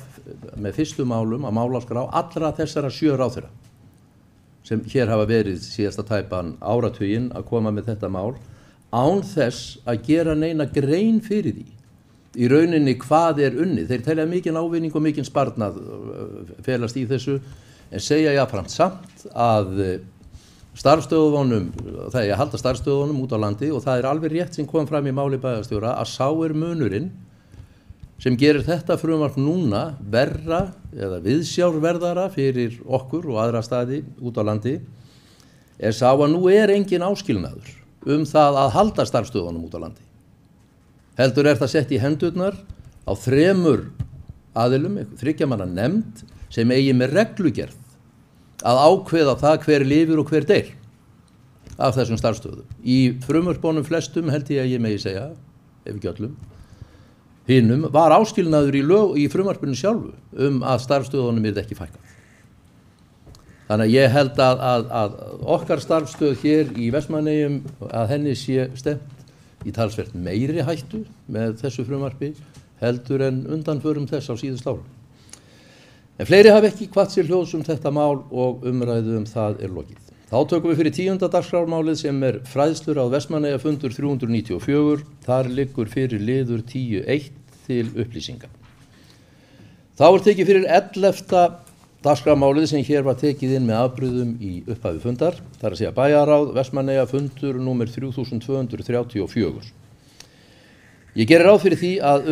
með fyrstu málum að málaskrá allra þessara 7 ráðherra sem hér hafa verið síðasta tæpan áratuginn að koma með þetta mál án þess að gera neina grein fyrir því. Í rauninni hvað unnið. Þeir telja mikinn ávinning og mikinn sparnað felast í þessu en segja jafnframt samt að starfsstöðvunum, það er að halda starfsstöðvunum út á landi og það alveg rétt sem kom fram í máli bæjarstjóra að sá munurinn sem gerir þetta frumvarp núna verra eða viðsjárverðara fyrir okkur og aðra staði út á landi sá að nú engin áskilnaður það að halda starfsstöðvunum út á landi. Heldur það sett í hendurnar á 3 aðilum, 3 manna nefnd sem eigi með reglugerð að ákveða það hver lifir og hver deyr af þessum starfsstöðum. Í frumvörpunum flestum held ég að ég megi segja, ef ekki öllum, hinum var áskilnaður í frumvarpinu sjálfu að starfsstöðunum ekki fækkað. Þannig að ég held að okkar starfsstöð hér í Vestmannaeyjum að henni sé stefnt í talsvert meiri hættu með þessu frumvarpi heldur en undanförum þess á síðust árum. En fleiri hafa ekki hvatt sér hljóðs þetta mál og umræðu það lokið. Þá tökum við fyrir 10. dagskrármálið sem fræðslur á Vestmannaeyjafundur 394. Þar liggur fyrir liður 10.1 til upplýsinga. Þá tekið fyrir 11. dagskrármálið sem hér var tekið inn með afbrigðum í upphafi fundar. Það að segja bæjarráð Vestmannaeyjafundur númer 3234. Ég gerir ráð fyrir því að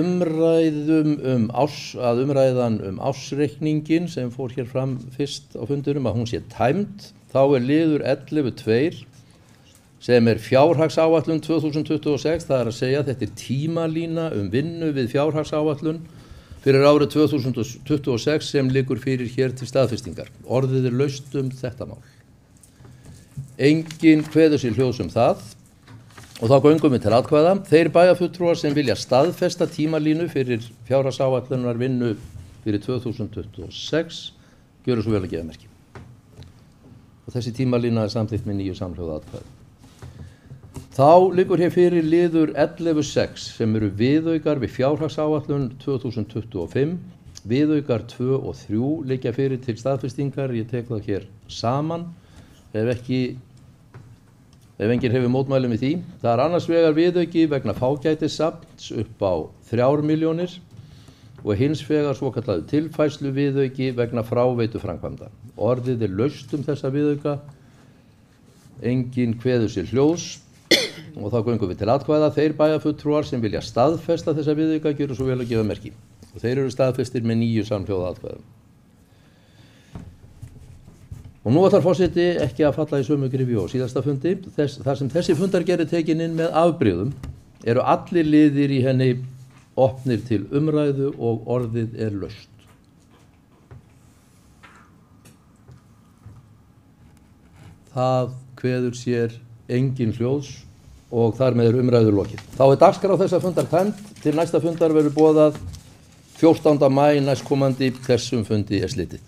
umræðan ársreikningin sem fór hér fram fyrst á fundurum að hún sé tæmd. Þá liður 11.2 sem fjárhagsáætlun 2026. Það að segja þetta tímalína vinnu við fjárhagsáætlun fyrir árið 2026 sem liggur fyrir hér til staðfestingar. Orðið laust þetta mál. Enginn kveður sér hljóðs það. Og þá göngum við til atkvæða. Þeir bæjarfulltrúar sem vilja staðfesta tímalínu fyrir fjárhagsáætlunar vinnu fyrir 2026 gjöru svo vel að gefa merki. Og þessi tímalína samþykkt með 9 samhljóða atkvæði. Þá liggur hér fyrir liður 11.6 sem viðaukar við fjárhagsáætlun 2025. Viðaukar 2 og 3 liggja fyrir til staðfestingar. Ég tek það hér saman. Ef enginn hefur mótmælum í því. Það annars vegar viðauki vegna fágætissafns upp á 3 milljónir og hins vegar svokallaður tilfærslu viðauki vegna fráveituframkvæmda. Orðið laust þessa viðauka. Enginn kveður sér hljóðs og þá göngum við til atkvæða. Þeir bæjarfulltrúar sem vilja staðfesta þessa viðauka gjöru svo vel að gefa merki. Og þeir staðfestir með 9 samhljóða atkvæðum. Og nú ætlar forseti ekki að falla í sömu gryfju á síðasta fundi. Þar sem þessi fundargerð tekin inn með afbrigðum allir liðir í henni opnir til umræðu og orðið laust. Það kveður sér engin hljóðs og þar með umræðu lokið. Þá dagskrá þessa fundar tæmd. Til næsta fundar verður boðað 14. maí næstkomandi. Þessum fundi slitið.